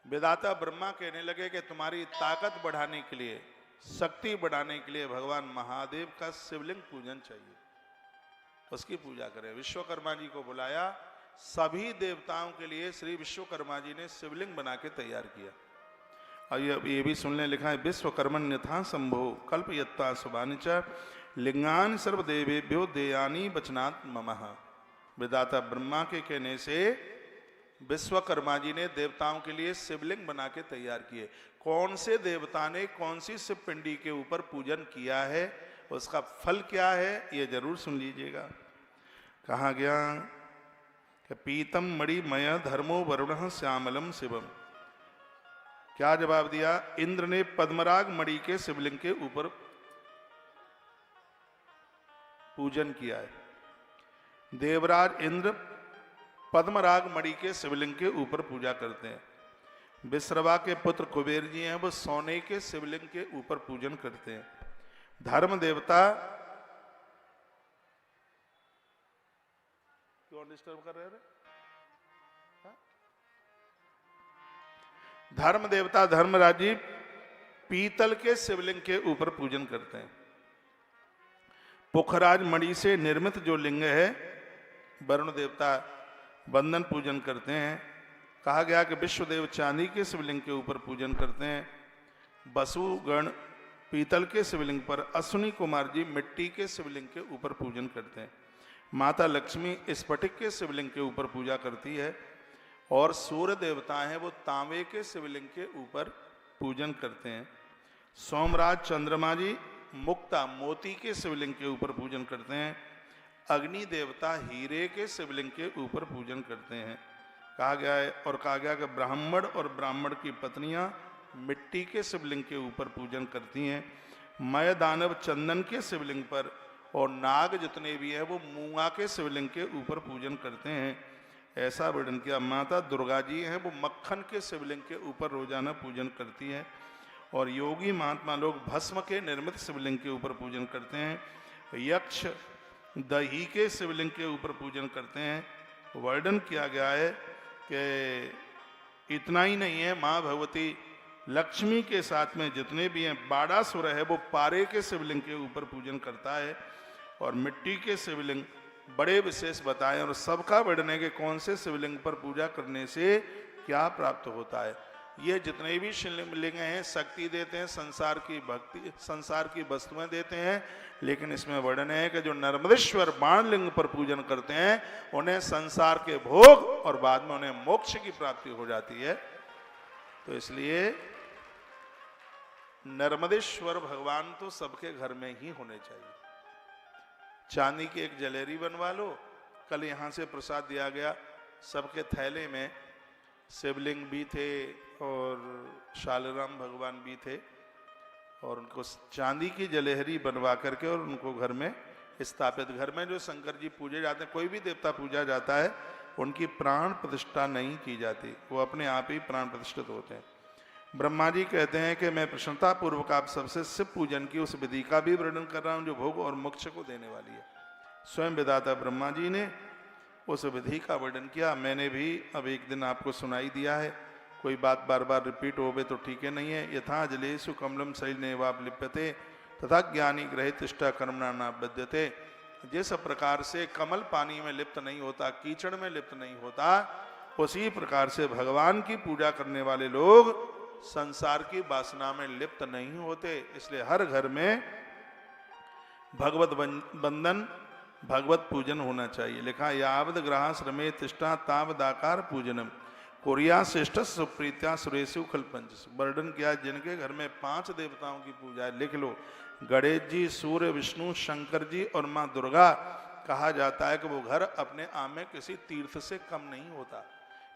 विधाता ब्रह्मा कहने लगे कि तुम्हारी ताकत बढ़ाने के लिए, शक्ति बढ़ाने के लिए भगवान महादेव का शिवलिंग पूजन चाहिए, उसकी पूजा करें। विश्वकर्मा जी को बुलाया, सभी देवताओं के लिए श्री विश्वकर्मा जी ने शिवलिंग बना के तैयार किया। और ये भी सुनने लिखा है, विश्वकर्मण्यथा संभो कल्पयत्ता सुबानिच लिंगान सर्वदेवेभ्यो देयानी वचनात् ममः। विधाता ब्रह्मा के कहने से विश्वकर्मा जी ने देवताओं के लिए शिवलिंग बना के तैयार किए। कौन से देवता ने कौन सी शिव पिंडी के ऊपर पूजन किया है, उसका फल क्या है, ये जरूर सुन लीजिएगा। कहा गया कि पीतम मणिमय धर्मो वरुण श्यामलम शिवम। क्या जवाब दिया? इंद्र ने पद्मराग मणि के शिवलिंग के ऊपर पूजन किया है। देवराज इंद्र पद्मराग मणि के शिवलिंग के ऊपर पूजा करते हैं। विश्रवा के पुत्र कुबेर जी हैं, वो सोने के शिवलिंग के ऊपर पूजन करते हैं। धर्म देवता, क्यों डिस्टर्ब कर रहे हैं? धर्म देवता धर्मराज जी पीतल के शिवलिंग के ऊपर पूजन करते हैं। पुखराज मणि से निर्मित जो लिंग है, वरुण देवता बंधन पूजन करते हैं। कहा गया कि विश्वदेव चांदी के शिवलिंग के ऊपर पूजन करते हैं। वसुगण पीतल के शिवलिंग पर, अश्विनी कुमार जी मिट्टी के शिवलिंग के ऊपर पूजन करते हैं। माता लक्ष्मी स्फटिक के शिवलिंग के ऊपर पूजा करती है। और सूर्य देवता हैं, वो तांबे के शिवलिंग के ऊपर पूजन करते हैं। सोमराज चंद्रमा जी मुक्ता मोती के शिवलिंग के ऊपर पूजन करते हैं। अग्नि देवता हीरे के शिवलिंग के ऊपर पूजन करते हैं। कहा गया है, और कहा गया कि ब्राह्मण और ब्राह्मण की पत्नियां मिट्टी के शिवलिंग के ऊपर पूजन करती हैं। मय दानव चंदन के शिवलिंग पर, और नाग जितने भी हैं वो मूंगा के शिवलिंग के ऊपर पूजन करते हैं। ऐसा वर्णन किया। माता दुर्गा जी हैं, वो मक्खन के शिवलिंग के ऊपर रोजाना पूजन करती हैं। और योगी महात्मा लोग भस्म के निर्मित शिवलिंग के ऊपर पूजन करते हैं। यक्ष दही के शिवलिंग के ऊपर पूजन करते हैं। वर्णन किया गया है कि इतना ही नहीं है, माँ भगवती लक्ष्मी के साथ में जितने भी हैं, बाड़ासुर है वो पारे के शिवलिंग के ऊपर पूजन करता है। और मिट्टी के शिवलिंग बड़े विशेष बताए, और सबका वर्णन है कि कौन से शिवलिंग पर पूजा करने से क्या प्राप्त होता है। ये जितने भी शिवलिंग हैं शक्ति देते हैं, संसार की भक्ति, संसार की वस्तुएं देते हैं। लेकिन इसमें वर्णन है कि जो नर्मदेश्वर बाणलिंग पर पूजन करते हैं उन्हें संसार के भोग और बाद में उन्हें मोक्ष की प्राप्ति हो जाती है। तो इसलिए नर्मदेश्वर भगवान तो सबके घर में ही होने चाहिए। चांदी की एक जलेरी बनवा लो। कल यहाँ से प्रसाद दिया गया, सबके थैले में शिवलिंग भी थे और शालराम भगवान भी थे, और उनको चांदी की जलेहरी बनवा करके और उनको घर में स्थापित। घर में जो शंकर जी पूजे जाते हैं, कोई भी देवता पूजा जाता है, उनकी प्राण प्रतिष्ठा नहीं की जाती, वो अपने आप ही प्राण प्रतिष्ठित होते हैं। ब्रह्मा जी कहते हैं कि मैं प्रसन्नता पूर्वक आप सबसे शिव पूजन की उस विधि का भी वर्णन कर रहा हूं जो भोग और मोक्ष को देने वाली है। स्वयं विधाता ब्रह्मा जी ने उस विधि का वर्णन किया। मैंने भी अब एक दिन आपको सुनाई दिया है, कोई बात बार बार रिपीट हो तो ठीक है नहीं है। यथा जलेषु कमलम शैलनेवाप लिप्यते तथा ज्ञानी ग्रहे तिष्ठा कर्मणा न बध्यते। जिस प्रकार से कमल पानी में लिप्त नहीं होता, कीचड़ में लिप्त नहीं होता, उसी प्रकार से भगवान की पूजा करने वाले लोग संसार की वासना में लिप्त नहीं होते। इसलिए हर घर में भगवत बंदन, भगवत पूजन होना चाहिए। लिखा यावद ग्रह श्रमे तिष्ठा तावदाकार पूजनम कोरिया श्रेष्ठ सुप्रीत्या सुरेशु खलपंच। वर्णन किया जिनके घर में 5 देवताओं की पूजा है, लिख लो, गणेश जी, सूर्य, विष्णु, शंकर जी और माँ दुर्गा। कहा जाता है कि वो घर अपने आप में किसी तीर्थ से कम नहीं होता।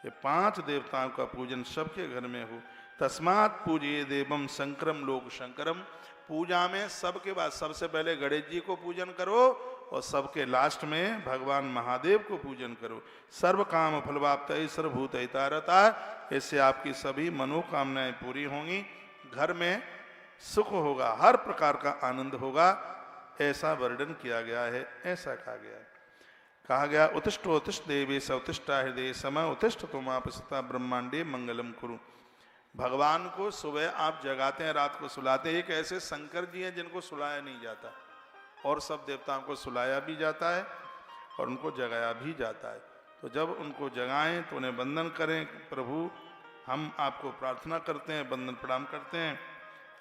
ये 5 देवताओं का पूजन सबके घर में हो। तस्मात् पूज्य देवम शंकरम लोक शंकरम। पूजा में सबके बाद सबसे पहले गणेश जी को पूजन करो और सबके लास्ट में भगवान महादेव को पूजन करो। सर्व काम फलवाप्त सर्वभूत हितारता। इससे आपकी सभी मनोकामनाएं पूरी होंगी, घर में सुख होगा, हर प्रकार का आनंद होगा। ऐसा वर्णन किया गया है, ऐसा कहा गया है। कहा गया उत्तिष्ठ उत्तिष्ठ देवे स उत्तिष्ठा हृदय समय उत्तिष्ठ तुमापसता ब्रह्मांडे मंगलम कुरु। भगवान को सुबह आप जगाते हैं, रात को सुलाते हैं। एक ऐसे शंकर जी हैं जिनको सुलाया नहीं जाता, और सब देवताओं को सुलाया भी जाता है और उनको जगाया भी जाता है। तो जब उनको जगाएं तो उन्हें वंदन करें, प्रभु हम आपको प्रार्थना करते हैं, वंदन प्रणाम करते हैं।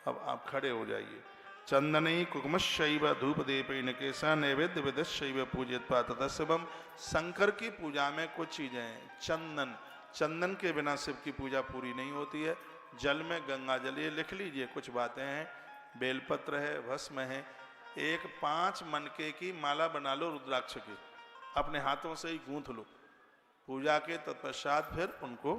अब आप खड़े हो जाइए। चंदनई कुकुमशैव धूप दीपेन केसा नैवेद्य विदशैव पूजित पाततस्वम। शंकर की पूजा में कुछ चीजें हैं। चंदन, चंदन के बिना शिव की पूजा पूरी नहीं होती है। जल में गंगा जल, ये लिख लीजिए कुछ बातें हैं। बेलपत्र है, भस्म है, एक 5 मनके की माला बना लो रुद्राक्ष की, अपने हाथों से ही गूंथ लो। पूजा के तत्पश्चात फिर उनको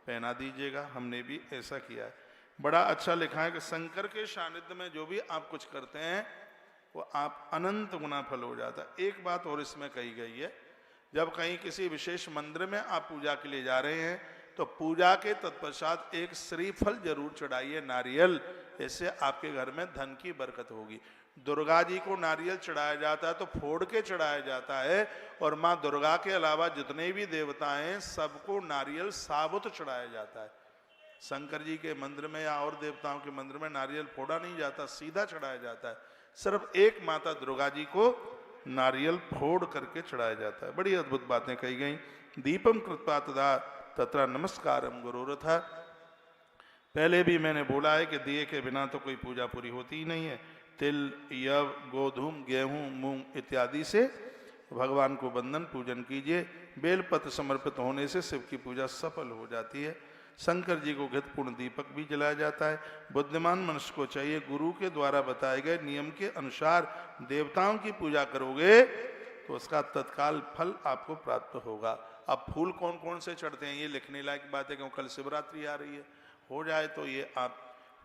पहना दीजिएगा। हमने भी ऐसा किया है। बड़ा अच्छा लिखा है कि शंकर के सानिध्य में जो भी आप कुछ करते हैं वो आप अनंत गुना फल हो जाता है। एक बात और इसमें कही गई है, जब कहीं किसी विशेष मंदिर में आप पूजा के लिए जा रहे हैं तो पूजा के तत्पश्चात एक श्रीफल जरूर चढ़ाइए, नारियल। इससे आपके घर में धन की बरकत होगी। दुर्गा जी को नारियल चढ़ाया जाता है तो फोड़ के चढ़ाया जाता है, और माँ दुर्गा के अलावा जितने भी देवता हैं सबको नारियल साबुत चढ़ाया जाता है। शंकर जी के मंदिर में या और देवताओं के मंदिर में नारियल फोड़ा नहीं जाता, सीधा चढ़ाया जाता है। सिर्फ एक माता दुर्गा जी को नारियल फोड़ करके चढ़ाया जाता है। बड़ी अद्भुत बातें कही गई। दीपम कृत्वा तदा तत्र नमस्कारम गुरुरथा। पहले भी मैंने बोला है कि दिए के बिना तो कोई पूजा पूरी होती ही नहीं है। तिल, यव, गोधूम, गेहूं, मूंग इत्यादि से भगवान को वंदन पूजन कीजिए। बेलपत्र समर्पित होने से शिव की पूजा सफल हो जाती है। शंकर जी को घृतपूर्ण दीपक भी जलाया जाता है। बुद्धिमान मनुष्य को चाहिए गुरु के द्वारा बताए गए नियम के अनुसार देवताओं की पूजा करोगे तो उसका तत्काल फल आपको प्राप्त होगा। अब फूल कौन कौन से चढ़ते हैं ये लिखने लायक बात है, क्योंकि कल शिवरात्रि आ रही है। हो जाए तो ये आप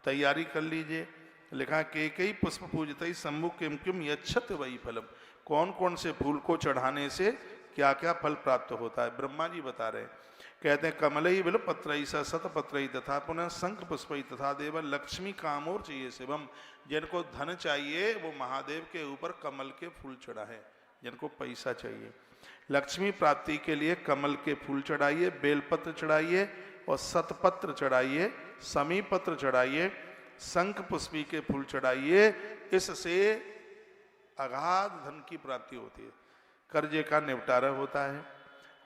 तैयारी कर लीजिए। लिखा के कई पुष्प पूजतई सम्मुख किम किम यच्छत वही फलम। कौन कौन से फूल को चढ़ाने से क्या क्या फल प्राप्त होता है, ब्रह्मा जी बता रहे हैं। कहते हैं कमलई बिल पत्रई स शतपत्रई तथा पुनः शंख पुष्पई तथा देव लक्ष्मी कामोर चाहिए शिवम। जिनको धन चाहिए वो महादेव के ऊपर कमल के फूल चढ़ाए। जिनको पैसा चाहिए, लक्ष्मी प्राप्ति के लिए कमल के फूल चढ़ाइए, बेलपत्र चढ़ाइए और शतपत्र चढ़ाइए, समीपत्र चढ़ाइए, शंख पुष्पी के फूल चढ़ाइए। इससे अगाध धन की प्राप्ति होती है, कर्जे का निपटारा होता है।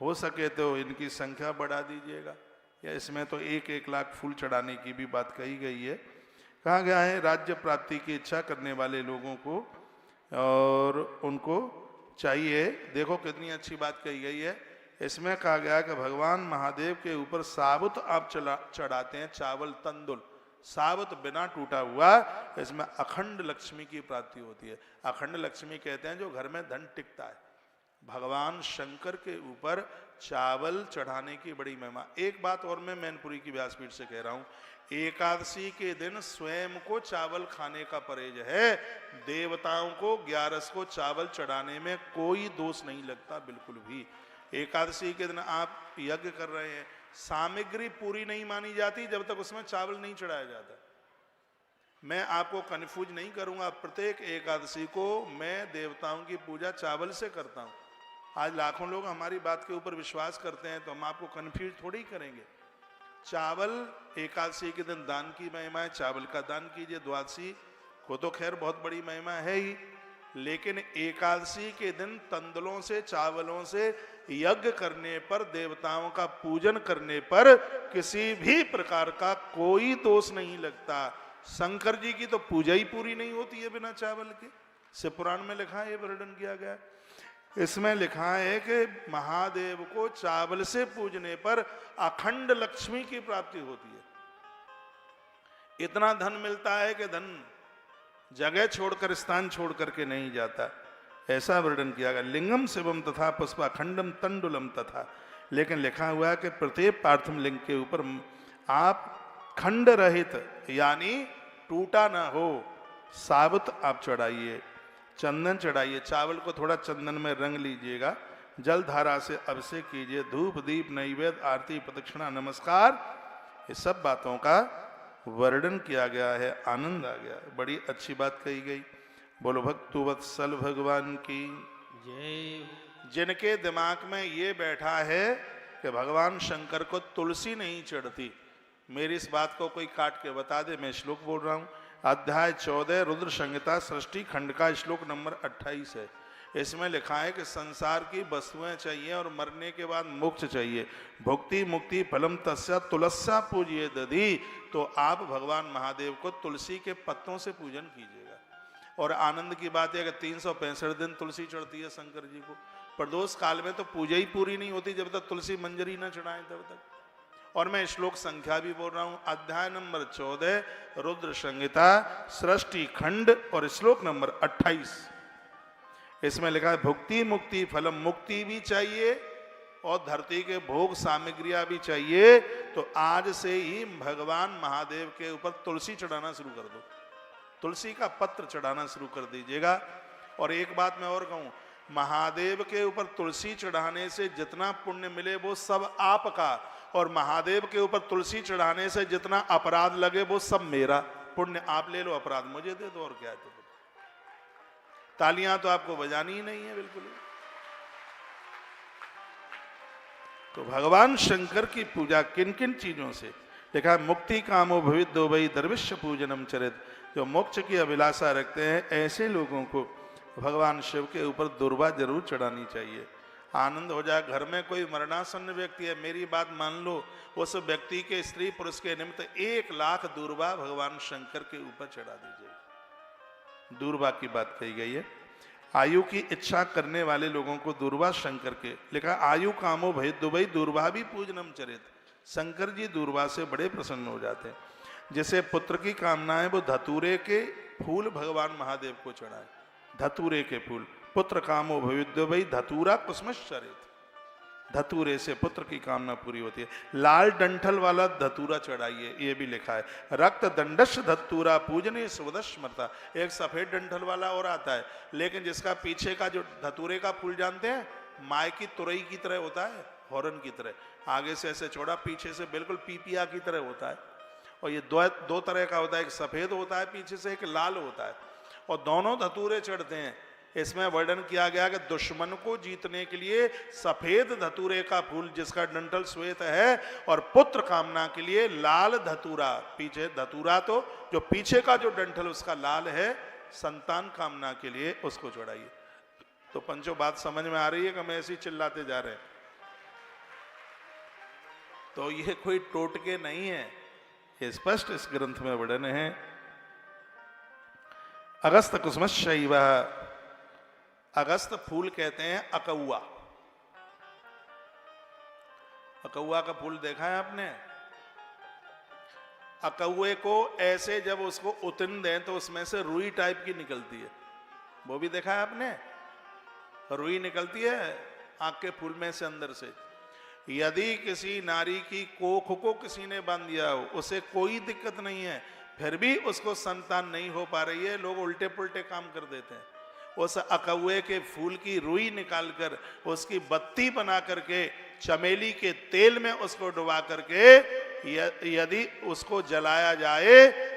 हो सके तो इनकी संख्या बढ़ा दीजिएगा, या इसमें तो 1-1 लाख फूल चढ़ाने की भी बात कही गई है। कहा गया है राज्य प्राप्ति की इच्छा करने वाले लोगों को और उनको चाहिए, देखो कितनी अच्छी बात कही गई है। इसमें कहा गया कि भगवान महादेव के ऊपर साबुत आप चढ़ाते हैं, चावल तंदुल साबुत बिना टूटा हुआ, इसमें अखंड लक्ष्मी की प्राप्ति होती है। अखंड लक्ष्मी कहते हैं जो घर में धन टिकता है। भगवान शंकर के ऊपर चावल चढ़ाने की बड़ी महिमा। एक बात और मैं मैनपुरी की व्यासपीठ से कह रहा हूं, एकादशी के दिन स्वयं को चावल खाने का परहेज है। देवताओं को 11 को चावल चढ़ाने में कोई दोष नहीं लगता बिल्कुल भी। एकादशी के दिन आप यज्ञ कर रहे हैं, सामग्री पूरी नहीं मानी जाती जब तक उसमें चावल नहीं चढ़ाया जाता। मैं आपको कंफ्यूज नहीं करूंगा, प्रत्येक एकादशी को मैं देवताओं की पूजा चावल से करता हूं। आज लाखों लोग हमारी बात के ऊपर विश्वास करते हैं तो हम आपको कंफ्यूज थोड़ी करेंगे। चावल एकादशी के दिन दान की महिमा है, चावल का दान कीजिए। द्वादशी को तो खैर बहुत बड़ी महिमा है ही, लेकिन एकादशी के दिन तंदुलों से चावलों से यज्ञ करने पर, देवताओं का पूजन करने पर किसी भी प्रकार का कोई दोष नहीं लगता। शंकर जी की तो पूजा ही पूरी नहीं होती है बिना चावल के। शिव पुराण में लिखा है, ये वर्णन किया गया। इसमें लिखा है कि महादेव को चावल से पूजने पर अखंड लक्ष्मी की प्राप्ति होती है। इतना धन मिलता है कि धन जगह छोड़कर, स्थान छोड़ करके नहीं जाता, ऐसा वर्णन किया गया। लिंगम शिवम तथा पुष्प अखंडम तंडुलम तथा। लेकिन लिखा हुआ है कि प्रत्येक पार्थिव लिंग के ऊपर आप खंड रहित यानी टूटा ना हो साबुत आप चढ़ाइए, चंदन चढ़ाइए। चावल को थोड़ा चंदन में रंग लीजिएगा, जल धारा से अभिषेक कीजिए, धूप दीप नैवेद्य आरती प्रदक्षिणा नमस्कार, ये सब बातों का वर्णन किया गया है। आनंद आ गया, बड़ी अच्छी बात कही गई। बोलो भक्तुवत्सल भगवान की जय। जिनके दिमाग में ये बैठा है कि भगवान शंकर को तुलसी नहीं चढ़ती, मेरी इस बात को कोई काट के बता दे, मैं श्लोक बोल रहा हूं। अध्याय 14 रुद्र संहिता सृष्टि खंड का श्लोक नंबर 28 है। इसमें लिखा है कि संसार की वस्तुएं चाहिए और मरने के बाद मोक्ष चाहिए। भुक्ति मुक्ति फलम तस्या तुलस्या पूजिए दधी। तो आप भगवान महादेव को तुलसी के पत्तों से पूजन कीजिएगा। और आनंद की बात है कि 365 दिन तुलसी चढ़ती है शंकर जी को। प्रदोष काल में तो पूजा ही पूरी नहीं होती जब तक तुलसी मंजरी न चढ़ाएं तब तक। और मैं श्लोक संख्या भी बोल रहा हूं, अध्याय नंबर 14 रुद्र संहिता सृष्टि खंड और श्लोक नंबर 28। इसमें लिखा है भुक्ति मुक्ति फलम, मुक्ति भी चाहिए और धरती के भोग सामग्रियां भी चाहिए। तो आज से ही भगवान महादेव के ऊपर तुलसी चढ़ाना शुरू कर दो, तुलसी का पत्र चढ़ाना शुरू कर दीजिएगा। और एक बात मैं और कहूं, महादेव के ऊपर तुलसी चढ़ाने से जितना पुण्य मिले वो सब आपका, और महादेव के ऊपर तुलसी चढ़ाने से जितना अपराध लगे वो सब मेरा। पुण्य आप ले लो, अपराध मुझे दे दो, और क्या है। तो तालियां तो आपको बजानी ही नहीं है बिल्कुल। तो भगवान शंकर की पूजा किन किन चीजों से देखा, मुक्ति कामो भवित दो भई दरविश्य पूजनम चरित। जो मोक्ष की अभिलाषा रखते हैं ऐसे लोगों को भगवान शिव के ऊपर दुर्वा जरूर चढ़ानी चाहिए। आनंद हो जाए। घर में कोई मरणासन्न व्यक्ति है, मेरी बात मान लो, उस व्यक्ति के स्त्री पुरुष के निमित्त 1 लाख दूर्वा भगवान शंकर के ऊपर चढ़ा दीजिए। दूर्वा की बात कही गई है। आयु की इच्छा करने वाले लोगों को दूर्वा शंकर के लिखा, आयु कामो भय दुबई दूर्वा भी पूजनम चरित। शंकर जी दूर्वा से बड़े प्रसन्न हो जाते हैं। जैसे पुत्र की कामना है वो धतूरे के फूल भगवान महादेव को चढ़ाए, धतूरे के फूल। पुत्र कामो भविद्य भाई धतूरा कुसुमश्चरित, धतूरे से पुत्र की कामना पूरी होती है। लाल डंठल वाला धतूरा चढ़ाइए, ये भी लिखा है। रक्त दंडश धतूरा पूजने स्वदश मरता। एक सफेद डंठल वाला और आता है, लेकिन जिसका पीछे का जो धतूरे का फूल जानते हैं, माय की तुरई की तरह होता है, हॉर्न की तरह। आगे से ऐसे चौड़ा, पीछे से बिल्कुल पीपिया की तरह होता है। और ये दो तरह का होता है, एक सफेद होता है पीछे से, एक लाल होता है। और दोनों धतूरे चढ़ते हैं। इसमें वर्णन किया गया कि दुश्मन को जीतने के लिए सफेद धतूरे का फूल जिसका डंठल श्वेत है, और पुत्र कामना के लिए लाल धतूरा। पीछे धतूरा तो जो पीछे का जो डंठल उसका लाल है, संतान कामना के लिए उसको चढ़ाइए। तो पंचों बात समझ में आ रही है कि हम ऐसे ही चिल्लाते जा रहे हैं? तो ये कोई टोटके नहीं है, ये स्पष्ट इस ग्रंथ में वर्णन है। अगस्त कुसुमश्चैव, अगस्त फूल कहते हैं अकौआ। अकौआ का फूल देखा है आपने? अकौए को ऐसे जब उसको उतन दें तो उसमें से रुई टाइप की निकलती है, वो भी देखा है आपने? रुई निकलती है आंख के फूल में से, अंदर से। यदि किसी नारी की कोख को किसी ने बांध दिया हो, उसे कोई दिक्कत नहीं है, फिर भी उसको संतान नहीं हो पा रही है, लोग उल्टे पुल्टे काम कर देते हैं। उस अकौए के फूल की रुई निकालकर उसकी बत्ती बना करके चमेली के तेल में उसको डुबा करके यदि उसको जलाया जाए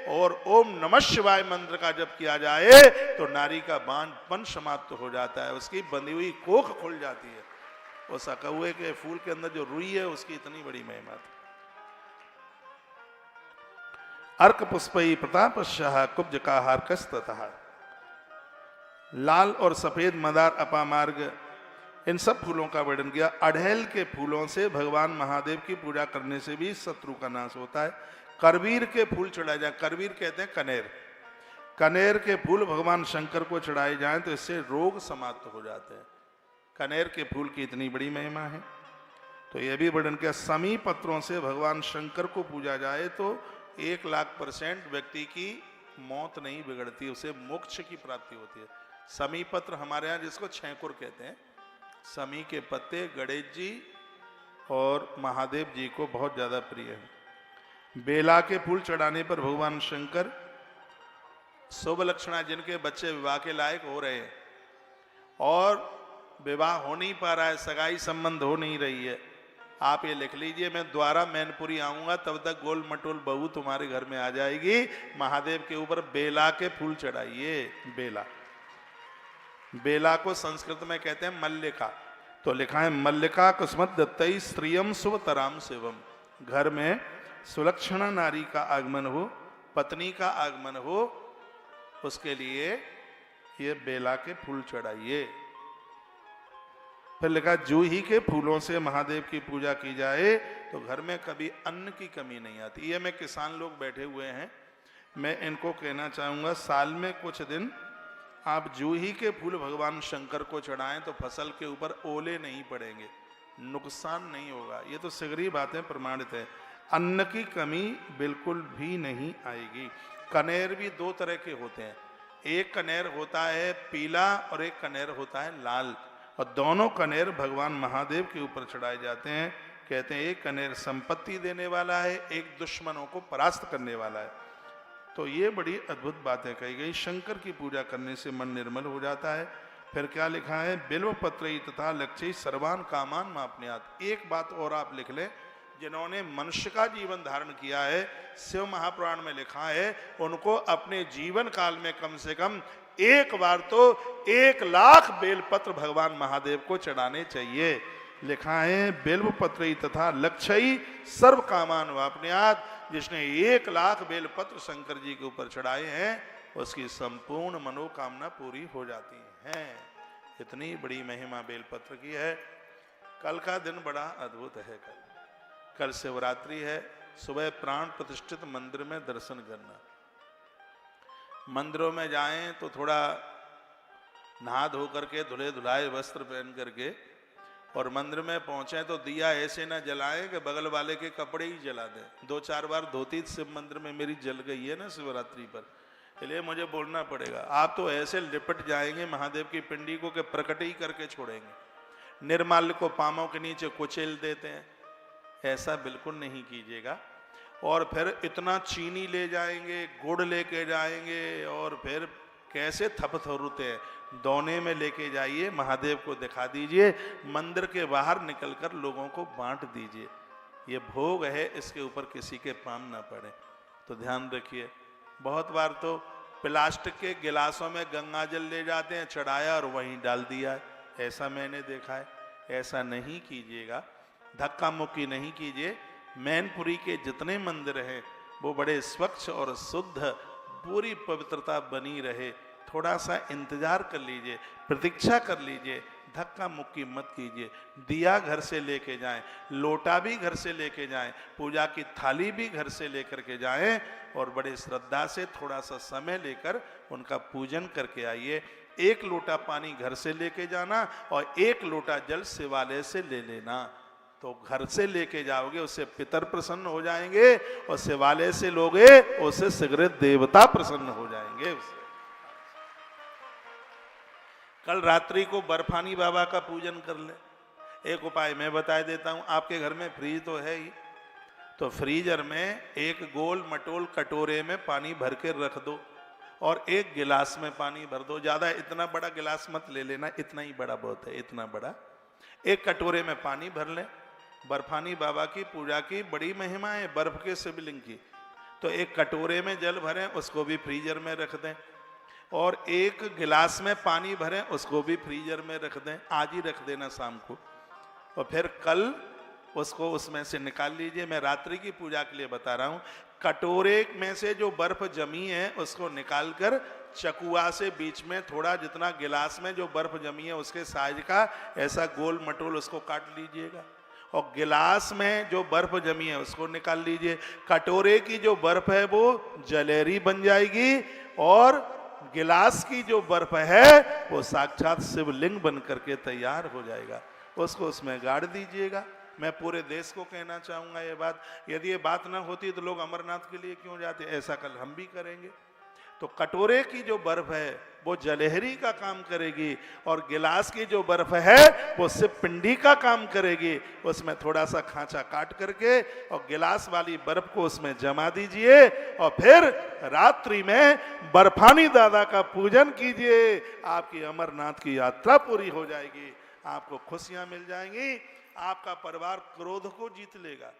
और ओम नमः शिवाय मंत्र का जप किया जाए तो नारी का बांझपन समाप्त हो जाता है, उसकी बंधी हुई कोख खुल जाती है। उस अकौए के फूल के अंदर जो रुई है उसकी इतनी बड़ी महिमा थी। अर्क पुष्पई प्रतापस्याः कुब्ज का हार्कस्ततः। लाल और सफेद मदार अपामार्ग, इन सब फूलों का वर्णन किया। अड़हल के फूलों से भगवान महादेव की पूजा करने से भी शत्रु का नाश होता है। करवीर के फूल चढ़ाए जाए, करवीर कहते हैं कनेर, कनेर के फूल भगवान शंकर को चढ़ाए जाएं तो इससे रोग समाप्त हो जाते हैं। कनेर के फूल की इतनी बड़ी महिमा है। तो यह भी वर्णन किया। समी पत्रों से भगवान शंकर को पूजा जाए तो 1,00,000% व्यक्ति की मौत नहीं बिगड़ती, उसे मोक्ष की प्राप्ति होती है। समी पत्र हमारे यहाँ जिसको छेंकुर कहते हैं, समी के पत्ते गणेश जी और महादेव जी को बहुत ज्यादा प्रिय है। बेला के फूल चढ़ाने पर भगवान शंकर शुभ लक्षणा, जिनके बच्चे विवाह के लायक हो रहे हैं और विवाह हो नहीं पा रहा है, सगाई संबंध हो नहीं रही है, आप ये लिख लीजिए, मैं द्वारा मैनपुरी आऊंगा, तब तक गोल मटोल बहू तुम्हारे घर में आ जाएगी। महादेव के ऊपर बेला के फूल चढ़ाइए। बेला, बेला को संस्कृत में कहते हैं मल्लिका। तो लिखा है मल्लिका कुसुमत दत्तई स्त्रियम शुभ तराम शिवम। घर में सुलक्षणा नारी का आगमन हो, पत्नी का आगमन हो, उसके लिए ये बेला के फूल चढ़ाइए। फिर लिखा जूही के फूलों से महादेव की पूजा की जाए तो घर में कभी अन्न की कमी नहीं आती। ये मैं किसान लोग बैठे हुए हैं, मैं इनको कहना चाहूंगा साल में कुछ दिन आप जूही के फूल भगवान शंकर को चढ़ाएं तो फसल के ऊपर ओले नहीं पड़ेंगे, नुकसान नहीं होगा। ये तो सगरी बातें प्रमाणित है, अन्न की कमी बिल्कुल भी नहीं आएगी। कनेर भी दो तरह के होते हैं, एक कनेर होता है पीला और एक कनेर होता है लाल, और दोनों कनेर भगवान महादेव के ऊपर चढ़ाए जाते हैं। कहते हैं एक कनेर संपत्ति देने वाला है, एक दुश्मनों को परास्त करने वाला है। तो ये बड़ी अद्भुत बातें कही गई। शंकर की पूजा करने से मन निर्मल हो जाता है। फिर क्या लिखा है, बिल्व पत्र तथा लक्ष्य सर्वान कामान मापन्यात। एक बात और आप लिख लें, जिन्होंने मनुष्य का जीवन धारण किया है, शिव महापुराण में लिखा है, उनको अपने जीवन काल में कम से कम एक बार तो 1,00,000 बेलपत्र भगवान महादेव को चढ़ाने चाहिए। लिखा है बिल्व पत्र तथा लक्ष्य सर्व कामान वापन्यात। जिसने 1,00,000 बेलपत्र शंकर जी के ऊपर चढ़ाए हैं उसकी संपूर्ण मनोकामना पूरी हो जाती है। इतनी बड़ी महिमा बेलपत्र की है। कल का दिन बड़ा अद्भुत है। कल शिवरात्रि है। सुबह प्राण प्रतिष्ठित मंदिर में दर्शन करना। मंदिरों में जाएं तो थोड़ा नहा धो करके धुले धुलाए वस्त्र पहन करके और मंदिर में पहुंचे तो दिया ऐसे ना जलाएं कि बगल वाले के कपड़े ही जला दें। 2-4 बार धोती शिव मंदिर में मेरी जल गई है ना शिवरात्रि पर, इसलिए मुझे बोलना पड़ेगा। आप तो ऐसे लिपट जाएंगे महादेव की पिंडी को कि प्रकट ही करके छोड़ेंगे। निर्माल्य को पामों के नीचे कुचल देते हैं, ऐसा बिल्कुल नहीं कीजिएगा। और फिर इतना चीनी ले जाएंगे, गुड़ लेके जाएंगे और फिर कैसे थपथुरते हैं, दोने में लेके जाइए, महादेव को दिखा दीजिए, मंदिर के बाहर निकलकर लोगों को बांट दीजिए। ये भोग है, इसके ऊपर किसी के पाम ना पड़े, तो ध्यान रखिए। बहुत बार तो प्लास्टिक के गिलासों में गंगा जल ले जाते हैं, चढ़ाया और वहीं डाल दिया, ऐसा मैंने देखा है। ऐसा नहीं कीजिएगा, धक्का मुक्की नहीं कीजिए। मैनपुरी के जितने मंदिर हैं वो बड़े स्वच्छ और शुद्ध, पूरी पवित्रता बनी रहे। थोड़ा सा इंतजार कर लीजिए, प्रतीक्षा कर लीजिए, धक्का मुक्की मत कीजिए। दिया घर से लेके जाएं, लोटा भी घर से लेके जाएं, पूजा की थाली भी घर से लेकर के जाएं और बड़े श्रद्धा से थोड़ा सा समय लेकर उनका पूजन करके आइए। 1 लोटा पानी घर से लेके जाना और 1 लोटा जल शिवालय से ले लेना। तो घर से लेके जाओगे उससे पितर प्रसन्न हो जाएंगे और शिवालय से लोगे उससे शीघ्र देवता प्रसन्न हो जाएंगे। कल रात्रि को बर्फानी बाबा का पूजन कर ले। एक उपाय मैं बता देता हूं, आपके घर में फ्रीज तो है ही, तो फ्रीजर में एक गोल मटोल कटोरे में पानी भर के रख दो और एक गिलास में पानी भर दो। ज्यादा इतना बड़ा गिलास मत ले लेना, इतना ही बड़ा बहुत है, इतना बड़ा। एक कटोरे में पानी भर ले। बर्फानी बाबा की पूजा की बड़ी महिमा है, बर्फ के शिवलिंग की। तो एक कटोरे में जल भरें, उसको भी फ्रीजर में रख दें, और एक गिलास में पानी भरें, उसको भी फ्रीजर में रख दें। आज ही रख देना शाम को, और फिर कल उसको उसमें से निकाल लीजिए। मैं रात्रि की पूजा के लिए बता रहा हूं। कटोरे में से जो बर्फ जमी है उसको निकालकर चकुआ से बीच में थोड़ा, जितना गिलास में जो बर्फ जमी है उसके साइज का ऐसा गोल मटोल उसको काट लीजिएगा, और गिलास में जो बर्फ जमी है उसको निकाल लीजिए। कटोरे की जो बर्फ है वो जलेरी बन जाएगी और गिलास की जो बर्फ है वो साक्षात शिवलिंग बन करके तैयार हो जाएगा। उसको उसमें गाड़ दीजिएगा। मैं पूरे देश को कहना चाहूंगा ये बात। यदि ये बात ना होती तो लोग अमरनाथ के लिए क्यों जाते, ऐसा कल हम भी करेंगे। तो कटोरे की जो बर्फ है वो जलहरी का काम करेगी और गिलास की जो बर्फ है वो शिव पिंडी का काम करेगी। उसमें थोड़ा सा खांचा काट करके और गिलास वाली बर्फ को उसमें जमा दीजिए और फिर रात्रि में बर्फानी दादा का पूजन कीजिए। आपकी अमरनाथ की यात्रा पूरी हो जाएगी, आपको खुशियां मिल जाएंगी, आपका परिवार क्रोध को जीत लेगा।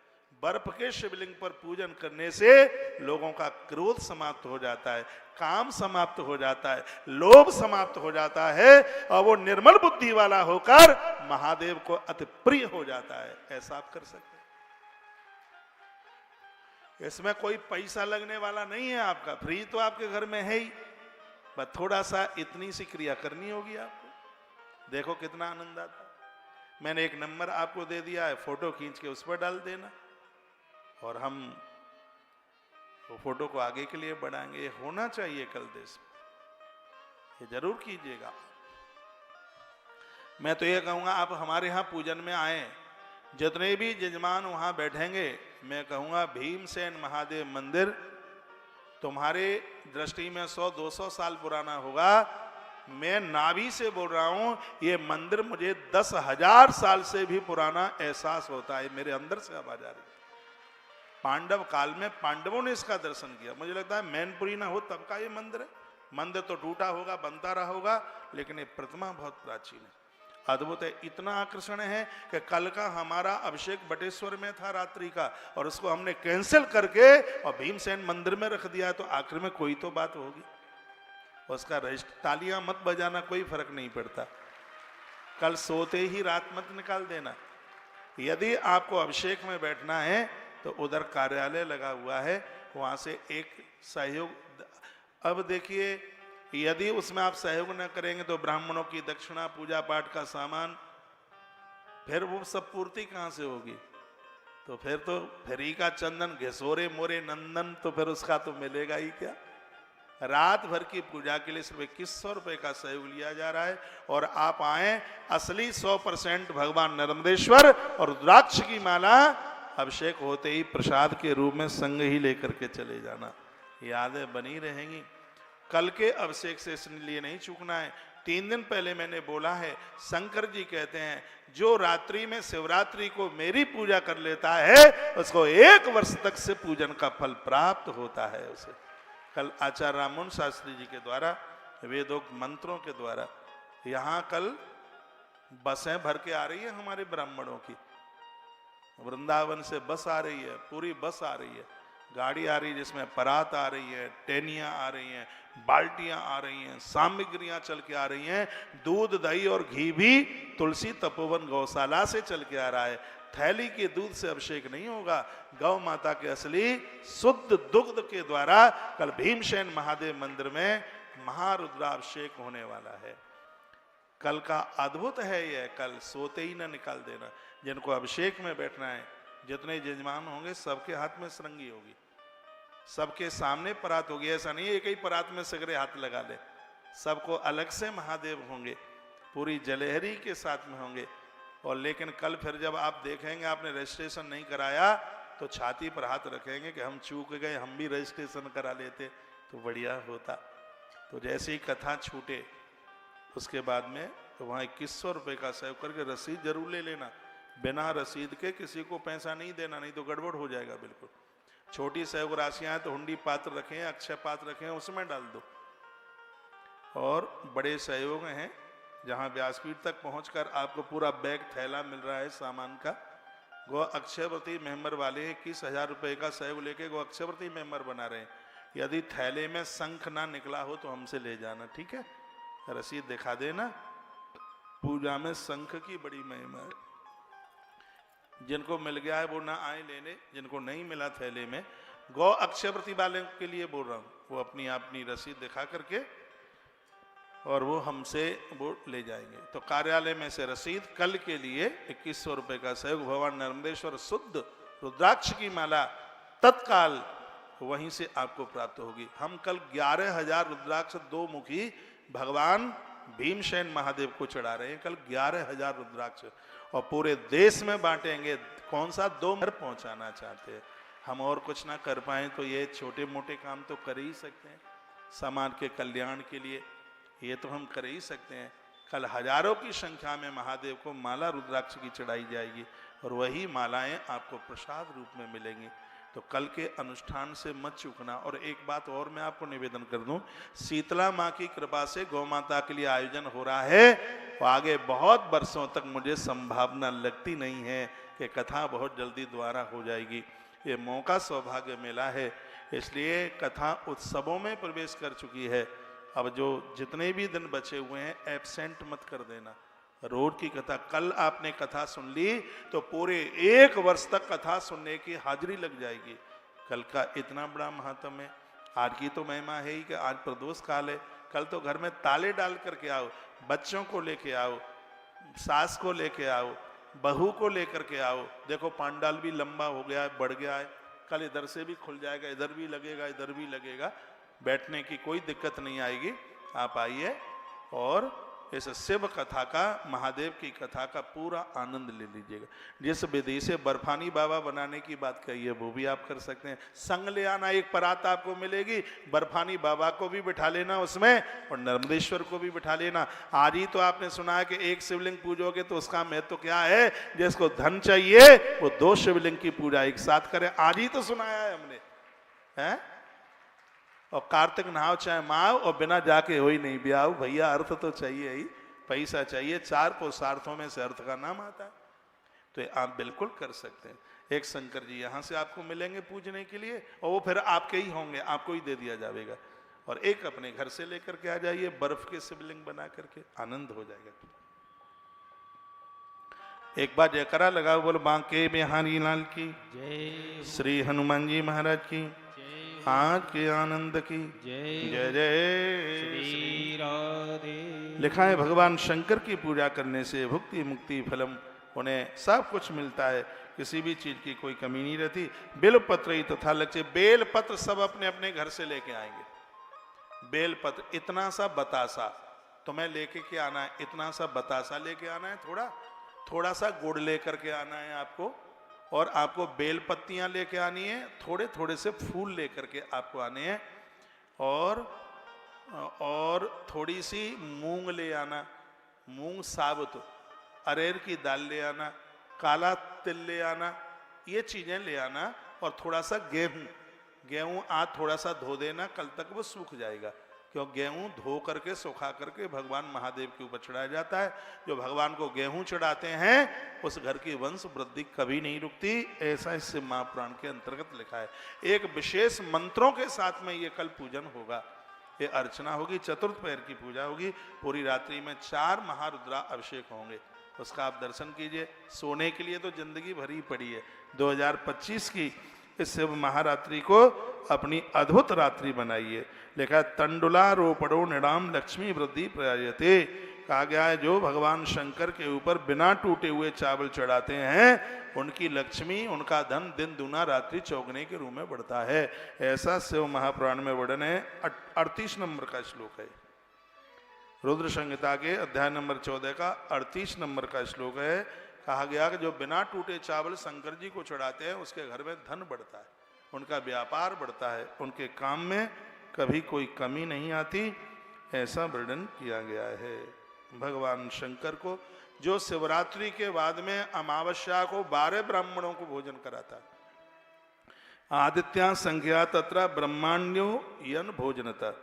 बर्फ के शिवलिंग पर पूजन करने से लोगों का क्रोध समाप्त हो जाता है, काम समाप्त हो जाता है, लोभ समाप्त हो जाता है और वो निर्मल बुद्धि वाला होकर महादेव को अति प्रिय हो जाता है। ऐसा आप कर सकते हैं। इसमें कोई पैसा लगने वाला नहीं है आपका, फ्री तो आपके घर में है ही, बस थोड़ा सा इतनी सी क्रिया करनी होगी आपको। देखो कितना आनंद आता। मैंने एक नंबर आपको दे दिया है, फोटो खींच के उस पर डाल देना और हम वो फोटो को आगे के लिए बढ़ाएंगे। ये होना चाहिए कल देश में, ये जरूर कीजिएगा। मैं तो ये कहूंगा आप हमारे यहाँ पूजन में आए, जितने भी जजमान वहां बैठेंगे, मैं कहूंगा भीमसेन महादेव मंदिर तुम्हारे दृष्टि में 100-200 साल पुराना होगा। मैं नाभि से बोल रहा हूं, ये मंदिर मुझे 10,000 साल से भी पुराना एहसास होता है, मेरे अंदर से आवाज आ रही है। पांडव काल में पांडवों ने इसका दर्शन किया। मुझे लगता है मैनपुरी ना हो तब का ये मंदिर है। मंदिर तो टूटा होगा, बनता रहा होगा, लेकिन ये प्रतिमा बहुत प्राचीन है, अद्भुत है। इतना आकर्षण है कि कल का हमारा अभिषेक बटेश्वर में था रात्रि का, और उसको हमने कैंसिल करके और भीमसेन मंदिर में रख दिया, तो आखिर में कोई तो बात होगी। उसका रजिस्टर, तालियां मत बजाना, कोई फर्क नहीं पड़ता। कल सोते ही रात मत निकाल देना। यदि आपको अभिषेक में बैठना है तो उधर कार्यालय लगा हुआ है, वहां से एक सहयोग। अब देखिए, यदि उसमें आप सहयोग न करेंगे तो ब्राह्मणों की दक्षिणा, पूजा पाठ का सामान, फिर वो सब पूर्ति कहां से होगी? तो फिर तो फ्री का चंदन, घिसोरे मोरे नंदन, तो फिर उसका तो मिलेगा ही क्या। रात भर की पूजा के लिए सिर्फ 2100 रुपए का सहयोग लिया जा रहा है, और आप आए, असली 100% भगवान नर्मदेश्वर और रुद्राक्ष की माला अभिषेक होते ही प्रसाद के रूप में संग ही लेकर के चले जाना। यादें बनी रहेंगी। कल के अभिषेक से इसलिए नहीं चूकना है। 3 दिन पहले मैंने बोला है, शंकर जी कहते हैं जो रात्रि में शिवरात्रि को मेरी पूजा कर लेता है उसको 1 वर्ष तक से पूजन का फल प्राप्त होता है उसे। कल आचार्य राममोहन शास्त्री जी के द्वारा वेदोक्त मंत्रों के द्वारा यहाँ कल बसें भर के आ रही है हमारे ब्राह्मणों की। वृंदावन से बस आ रही है, पूरी बस आ रही है, गाड़ी आ रही है जिसमें परात आ रही है, टेनियां आ रही हैं, बाल्टियां आ रही हैं, सामग्रियां चल के आ रही हैं। दूध, दही और घी भी तुलसी तपोवन गौशाला से चल के आ रहा है। थैली के दूध से अभिषेक नहीं होगा, गौ माता के असली शुद्ध दुग्ध के द्वारा कल भीमसेन महादेव मंदिर में महारुद्राभिषेक होने वाला है। कल का अद्भुत है यह। कल सोते ही ना निकाल देना। जिनको अभिषेक में बैठना है, जितने जजमान होंगे सबके हाथ में सरंगी होगी, सबके सामने परात होगी। ऐसा नहीं एक ही परात में सगरे हाथ लगा ले, सबको अलग से महादेव होंगे, पूरी जलेहरी के साथ में होंगे। और लेकिन कल फिर जब आप देखेंगे आपने रजिस्ट्रेशन नहीं कराया तो छाती पर हाथ रखेंगे कि हम चूक गए, हम भी रजिस्ट्रेशन करा लेते तो बढ़िया होता। तो जैसे ही कथा छूटे उसके बाद में तो वहाँ 2100 रुपये का सहयोग करके रसीद जरूर ले लेना। बिना रसीद के किसी को पैसा नहीं देना, नहीं तो गड़बड़ हो जाएगा बिल्कुल। छोटी सहयोग राशियां हैं तो हुंडी पात्र रखें, अक्षय पात्र रखें, उसमें डाल दो। और बड़े सहयोग हैं जहां व्यासपीठ तक पहुंचकर आपको पूरा बैग थैला मिल रहा है सामान का। गो अक्षयवती मेंबर वाले 21,000 रुपये का सहयोग लेके गो अक्षयवती मेंबर बना रहे हैं। यदि थैले में शंख ना निकला हो तो हमसे ले जाना, ठीक है? रसीद दिखा देना। पूजा में शंख की बड़ी महिमा है। जिनको मिल गया है वो ना आए लेने, जिनको नहीं मिला थैले में, गौ अक्षयवती वाले के लिए बोल रहा हूँ, वो अपनी रसीद दिखा करके और वो हमसे वो ले जाएंगे। तो कार्यालय में से रसीद कल के लिए 2100 रुपये का सहयोग भगवान नर्मदेश्वर शुद्ध रुद्राक्ष की माला तत्काल वहीं से आपको प्राप्त होगी। हम कल 11,000 रुद्राक्ष 2 मुखी भगवान भीमसेन महादेव को चढ़ा रहे हैं। कल 11,000 रुद्राक्ष और पूरे देश में बांटेंगे। कौन सा 2 घर पहुंचाना चाहते हैं। हम और कुछ ना कर पाए तो ये छोटे मोटे काम तो कर ही सकते हैं समाज के कल्याण के लिए, ये तो हम कर ही सकते हैं। कल हजारों की संख्या में महादेव को माला रुद्राक्ष की चढ़ाई जाएगी और वही मालाएं आपको प्रसाद रूप में मिलेंगी। तो कल के अनुष्ठान से मत चूकना। और एक बात और मैं आपको निवेदन कर दूं, शीतला माँ की कृपा से गौ माता के लिए आयोजन हो रहा है, तो आगे बहुत वर्षों तक मुझे संभावना लगती नहीं है कि कथा बहुत जल्दी द्वारा हो जाएगी। ये मौका सौभाग्य मिला है, इसलिए कथा उत्सवों में प्रवेश कर चुकी है। अब जो जितने भी दिन बचे हुए हैं एब्सेंट मत कर देना। रोज की कथा, कल आपने कथा सुन ली तो पूरे 1 वर्ष तक कथा सुनने की हाजिरी लग जाएगी। कल का इतना बड़ा महात्म है। आज की तो महिमा है ही कि आज प्रदोष काल है, कल तो घर में ताले डाल करके आओ, बच्चों को लेके आओ, सास को लेके आओ, बहू को लेकर के आओ। देखो पांडाल भी लंबा हो गया है, बढ़ गया है, कल इधर से भी खुल जाएगा, इधर भी लगेगा, इधर भी लगेगा, बैठने की कोई दिक्कत नहीं आएगी। आप आइए और इस शिव कथा का, महादेव की कथा का पूरा आनंद ले लीजिएगा। जिस विधि से बर्फानी बाबा बनाने की बात कही है वो भी आप कर सकते हैं। संग ले आना, एक परात आपको मिलेगी, बर्फानी बाबा को भी बिठा लेना उसमें और नर्मदेश्वर को भी बिठा लेना। आज ही तो आपने सुना है कि एक शिवलिंग पूजोगे तो उसका महत्व तो क्या है, जिसको धन चाहिए वो 2 शिवलिंग की पूजा एक साथ करें। आज ही तो सुनाया है हमने, है? और कार्तिक नहाओ चाहे माओ और बिना जाके हो ही नहीं ब्याह। भैया अर्थ तो चाहिए ही, पैसा चाहिए, 4 पुरुषार्थों में से अर्थ का नाम आता है। तो आप बिल्कुल कर सकते हैं। एक शंकर जी यहाँ से आपको मिलेंगे पूजने के लिए और वो फिर आपके ही होंगे, आपको ही दे दिया जाएगा। और एक अपने घर से लेकर के आ जाइए, बर्फ के शिवलिंग बना करके, आनंद हो जाएगा। एक बार जयकारा लगाओ, बोलो बांके बिहारी लाल की जय, श्री हनुमान जी महाराज की आज के आनंद की जय जय जय श्री राधे। लिखा है भगवान शंकर की पूजा करने से भुक्ति मुक्ति फलम, उन्हें सब कुछ मिलता है, किसी भी चीज की कोई कमी नहीं रहती। बेल पत्र ही तथा लक्ष्य, बेल पत्र सब अपने अपने घर से लेके आएंगे। बेल पत्र इतना सा बतासा तुम्हें लेके के आना है, इतना सा बतासा लेके आना है, थोड़ा सा गुड़ लेकर के आना है आपको, और आपको बेल पत्तियां लेके आनी है, थोड़े थोड़े से फूल लेकर के आपको आने हैं, और थोड़ी सी मूंग ले आना, मूंग साबुत, अरेर की दाल ले आना, काला तिल ले आना, ये चीजें ले आना। और थोड़ा सा गेहूं आज थोड़ा सा धो देना, कल तक वो सूख जाएगा, क्यों गेहूं धो करके सुखा करके भगवान महादेव के ऊपर चढ़ाया जाता है। जो भगवान को गेहूं चढ़ाते हैं उस घर की वंश वृद्धि कभी नहीं रुकती, ऐसा इस महापुराण के अंतर्गत लिखा है। एक विशेष मंत्रों के साथ में ये कल पूजन होगा, ये अर्चना होगी, चतुर्थ पैर की पूजा होगी। पूरी रात्रि में 4 महारुद्रा अभिषेक होंगे, उसका आप दर्शन कीजिए। सोने के लिए तो जिंदगी भरी पड़ी है। 2025 की इस शिव महारात्रि को अपनी अद्भुत रात्रि बनाइए। लिखा तंडुलारोपणो निडाम लक्ष्मी वृद्धि प्रयायते, कहा गया है जो भगवान शंकर के ऊपर बिना टूटे हुए चावल चढ़ाते हैं उनकी लक्ष्मी, उनका धन दिन दुना रात्रि चौगने के रूप में बढ़ता है। ऐसा शिव महापुराण में वर्णन है। 38 नंबर का श्लोक है, रुद्र संहिता के अध्याय नंबर 14 का 38 नंबर का श्लोक है। कहा गया कि जो बिना टूटे चावल शंकर जी को चढ़ाते हैं उसके घर में धन बढ़ता है, उनका व्यापार बढ़ता है, उनके काम में कभी कोई कमी नहीं आती, ऐसा वर्णन किया गया है। भगवान शंकर को जो शिवरात्रि के बाद में अमावस्या को 12 ब्राह्मणों को भोजन कराता है। आदित्या संख्या तत्र ब्रह्माण्यो यन भोजनता,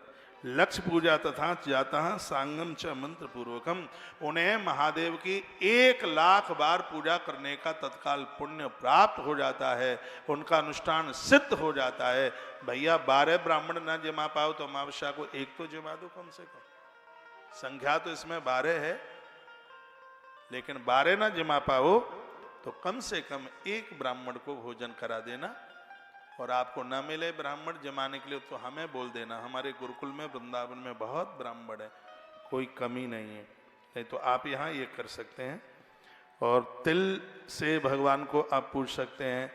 लक्ष्य पूजा तथा जाता सांगम च मंत्र पूर्वकम, उन्हें महादेव की 1 लाख बार पूजा करने का तत्काल पुण्य प्राप्त हो जाता है, उनका अनुष्ठान सिद्ध हो जाता है। भैया 12 ब्राह्मण ना जमा पाओ तो अमावस्या को 1 तो जमा दो कम से कम। संख्या तो इसमें 12 है, लेकिन 12 ना जमा पाओ तो कम से कम 1 ब्राह्मण को भोजन करा देना। और आपको न मिले ब्राह्मण जमाने के लिए तो हमें बोल देना, हमारे गुरुकुल में वृंदावन में बहुत ब्राह्मण है, कोई कमी नहीं है, नहीं तो आप यहाँ ये कर सकते हैं। और तिल से भगवान को आप पूछ सकते हैं।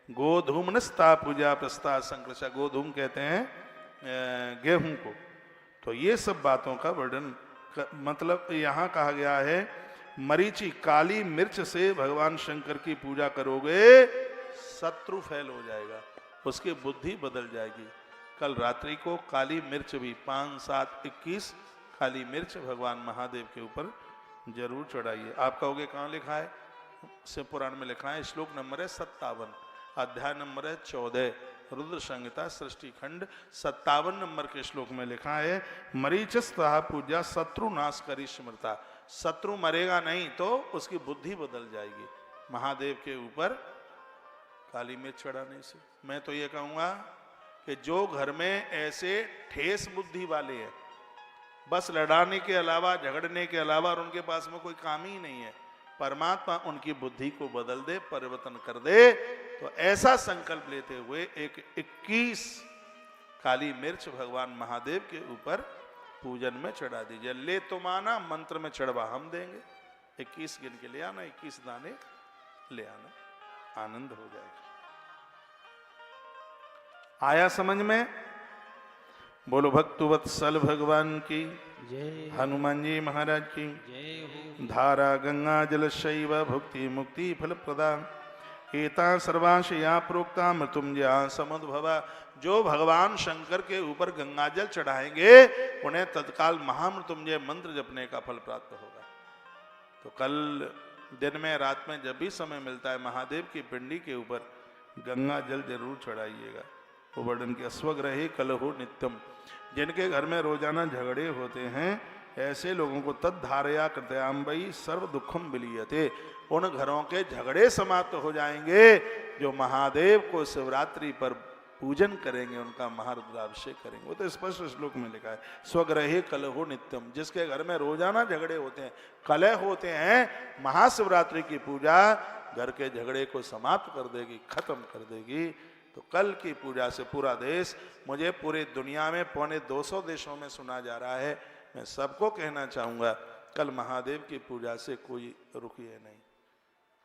गोधूमनस्ता पूजा प्रस्ता संकृषा, गोधूम कहते हैं गेहूं को। तो ये सब बातों का वर्णन मतलब यहाँ कहा गया है। मरीची, काली मिर्च से भगवान शंकर की पूजा करोगे शत्रु फैल हो जाएगा, उसकी बुद्धि बदल जाएगी। कल रात्रि को काली मिर्च भी 5, 7, 21 काली मिर्च भगवान महादेव के ऊपर जरूर चढ़ाइए। आप कहोगे कहाँ लिखा है? शिव पुराण में लिखा है। श्लोक नंबर है 57, अध्याय नंबर है 14, रुद्र संहिता सृष्टि खंड 57 नंबर के श्लोक में लिखा है, मरीचस्ता पूजा शत्रु नाश करी स्मृता। शत्रु मरेगा नहीं तो उसकी बुद्धि बदल जाएगी महादेव के ऊपर काली मिर्च चढ़ाने से। मैं तो ये कहूँगा कि जो घर में ऐसे ठेस बुद्धि वाले हैं, बस लड़ाने के अलावा, झगड़ने के अलावा और उनके पास में कोई काम ही नहीं है, परमात्मा उनकी बुद्धि को बदल दे, परिवर्तन कर दे, तो ऐसा संकल्प लेते हुए एक 21 काली मिर्च भगवान महादेव के ऊपर पूजन में चढ़ा दीजिए। ले तुम आना, मंत्र में चढ़वा हम देंगे। 21 गिन के ले आना, 21 दाने ले आना, आनंद हो जाएगा। आया समझ में? बोलो भक्तवत्सल भगवान की जय। हनुमान जी महाराज की जय हो। धारा गंगा जल शैव भुक्ति मुक्ति फल प्रदान एता सर्वाशया प्रोक्ता मृत्युंजया समुद्भवा। जो भगवान शंकर के ऊपर गंगा जल चढ़ाएंगे उन्हें तत्काल महामृत्युंजय मंत्र जपने का फल प्राप्त होगा। तो कल दिन में रात में जब भी समय मिलता है महादेव की पिंडी के ऊपर गंगा जल जरूर चढ़ाइएगा। वो वर्णन के स्वग्रहे कलहो नित्यम। जिनके घर में रोजाना झगड़े होते हैं ऐसे लोगों को तद्धारया कृतयाम्बई सर्व दुखम विलीयते। उन घरों के झगड़े समाप्त हो जाएंगे जो महादेव को शिवरात्रि पर पूजन करेंगे, उनका महारुद्राभिषेक करेंगे। वो तो स्पष्ट श्लोक में लिखा है, स्वग्रहे कलहो नित्यम। जिसके घर में रोजाना झगड़े होते हैं, कलह होते हैं, महाशिवरात्रि की पूजा घर के झगड़े को समाप्त कर देगी, खत्म कर देगी। तो कल की पूजा से पूरा देश, मुझे पूरी दुनिया में 250 देशों में सुना जा रहा है, मैं सबको कहना चाहूँगा कल महादेव की पूजा से कोई रुकिए नहीं।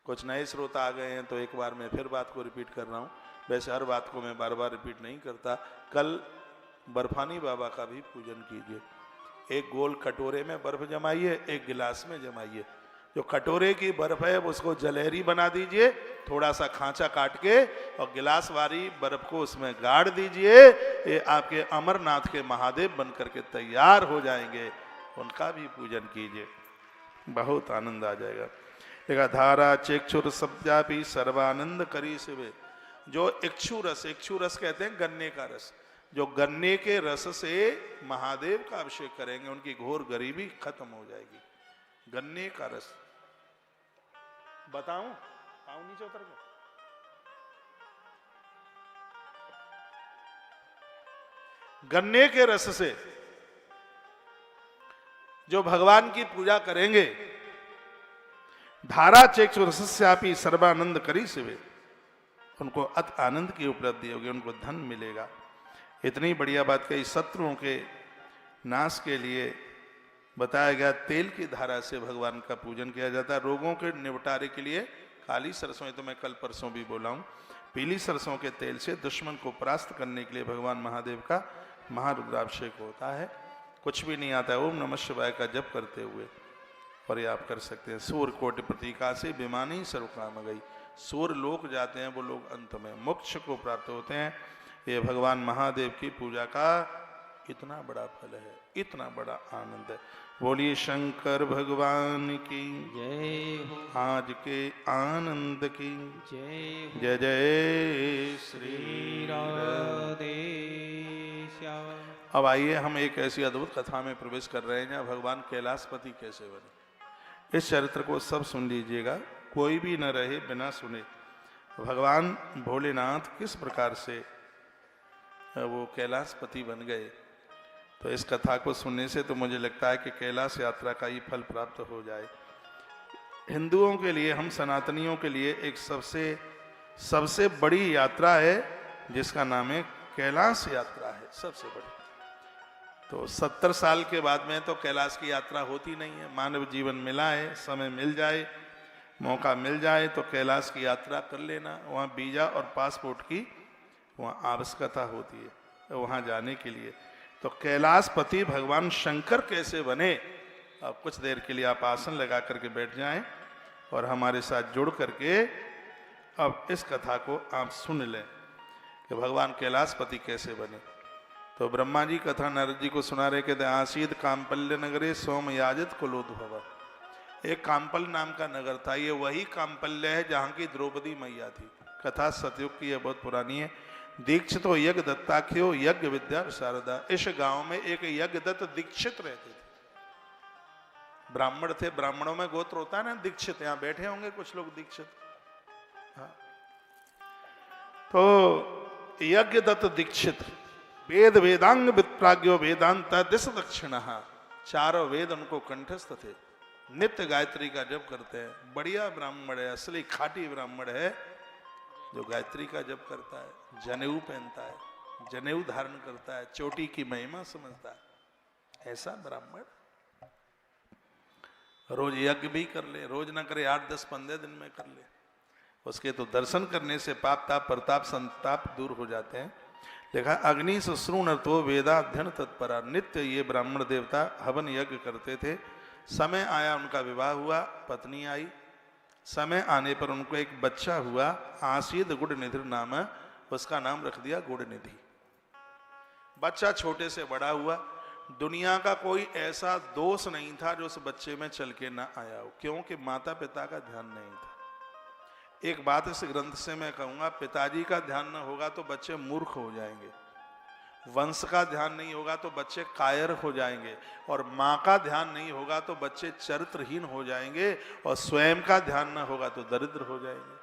कुछ नए श्रोता आ गए हैं तो एक बार मैं फिर बात को रिपीट कर रहा हूँ, वैसे हर बात को मैं बार बार रिपीट नहीं करता। कल बर्फानी बाबा का भी पूजन कीजिए। एक गोल कटोरे में बर्फ जमाइए, एक गिलास में जमाइए। जो कटोरे की बर्फ है उसको जलेहरी बना दीजिए, थोड़ा सा खांचा काट के, और गिलास वाली बर्फ को उसमें गाड़ दीजिए। ये आपके अमरनाथ के महादेव बन करके तैयार हो जाएंगे, उनका भी पूजन कीजिए, बहुत आनंद आ जाएगा। देखा धारा चेक्षुर सब्जापि सर्वानंद करी शिवे। जो इक्षु रस कहते हैं गन्ने का रस, जो गन्ने के रस से महादेव का अभिषेक करेंगे उनकी घोर गरीबी खत्म हो जाएगी। गन्ने का रस बताऊं? आऊं नीचे उतर के? गन्ने के रस से जो भगवान की पूजा करेंगे, धारा चेक्षु रसस्यापि सर्वानंद करी शिवे, उनको अत आनंद की उपलब्धि होगी, उनको धन मिलेगा। इतनी बढ़िया बात कही। शत्रुओं के नाश के लिए बताया गया तेल की धारा से भगवान का पूजन किया जाता है। रोगों के निपटारे के लिए काली सरसों, ये तो मैं कल परसों भी बोला हूँ, पीली सरसों के तेल से दुश्मन को परास्त करने के लिए भगवान महादेव का महारुद्राभिषेक होता है। कुछ भी नहीं आता है, ओम नमः शिवाय का जप करते हुए, और ये आप कर सकते हैं। सूर्य कोटि प्रतीका से विमानी सर्व काम गई। सूर्य लोक जाते हैं वो लोग अंत में मोक्ष को प्राप्त होते हैं। ये भगवान महादेव की पूजा का इतना बड़ा फल है, इतना बड़ा आनंद है। बोलिए शंकर भगवान की जय हो। आज के आनंद की जय हो। जय जय श्री राधे श्याम। अब आइए हम एक ऐसी अद्भुत कथा में प्रवेश कर रहे हैं जहाँ भगवान कैलाशपति कैसे बने। इस चरित्र को सब सुन लीजिएगा, कोई भी न रहे बिना सुने। भगवान भोलेनाथ किस प्रकार से वो कैलाशपति बन गए, तो इस कथा को सुनने से तो मुझे लगता है कि कैलाश यात्रा का ही फल प्राप्त हो जाए। हिंदुओं के लिए, हम सनातनियों के लिए एक सबसे बड़ी यात्रा है जिसका नाम है कैलाश यात्रा है, सबसे बड़ी। तो 70 साल के बाद में तो कैलाश की यात्रा होती नहीं है। मानव जीवन मिला है, समय मिल जाए, मौका मिल जाए तो कैलाश की यात्रा कर लेना। वहाँ वीजा और पासपोर्ट की वहाँ आवश्यकता होती है वहाँ जाने के लिए। तो कैलाशपति भगवान शंकर कैसे बने, अब कुछ देर के लिए आप आसन लगा करके बैठ जाएं और हमारे साथ जुड़ करके अब इस कथा को आप सुन लें कि भगवान कैलाशपति कैसे बने। तो ब्रह्मा जी कथा नारद जी को सुना रहे, कहते आसीद कामपल्य नगरे सोम याजित कुलोद्भव। एक कामपल नाम का नगर था, ये वही कामपल्य है जहाँ की द्रौपदी मैया थी। कथा सतयुग की है, बहुत पुरानी है। दीक्षित हो यज्ञ दत्ताख्यो यज्ञ विद्या शारदा। इस गांव में एक यज्ञ दत्त दीक्षित रहते थे, ब्राह्मण थे। ब्राह्मणों में गोत्र होता है ना दीक्षित, यहाँ बैठे होंगे कुछ लोग दीक्षित। हाँ। तो यज्ञ दत्त दीक्षित, वेद वेदांग विप्राज्ञो वेदांत दिश दक्षिण, चारों वेद उनको कंठस्थ थे, नित्य गायत्री का जप करते हैं। बढ़िया ब्राह्मण है, असली खाटी ब्राह्मण है। जो गायत्री का जप करता है, जनेऊ पहनता है, जनेऊ धारण करता है, चोटी की महिमा समझता है, ऐसा ब्राह्मण रोज यज्ञ भी कर ले, रोज ना करे 8, 10, 15 दिन में कर ले, उसके तो दर्शन करने से पाप ताप प्रताप संताप दूर हो जाते हैं। देखा अग्नि शुश्रूण तो वेदाध्ययन तत्परा, नित्य ये ब्राह्मण देवता हवन यज्ञ करते थे। समय आया उनका विवाह हुआ, पत्नी आई, समय आने पर उनको एक बच्चा हुआ, आसीद गुड़ निधि नाम, उसका नाम रख दिया गुड़ निधि। बच्चा छोटे से बड़ा हुआ, दुनिया का कोई ऐसा दोष नहीं था जो उस बच्चे में चल के ना आया हो, क्योंकि माता पिता का ध्यान नहीं था। एक बात इस ग्रंथ से मैं कहूंगा, पिताजी का ध्यान न होगा तो बच्चे मूर्ख हो जाएंगे, वंश का ध्यान नहीं होगा तो बच्चे कायर हो जाएंगे, और माँ का ध्यान नहीं होगा तो बच्चे चरित्रहीन हो जाएंगे, और स्वयं का ध्यान न होगा तो दरिद्र हो जाएंगे।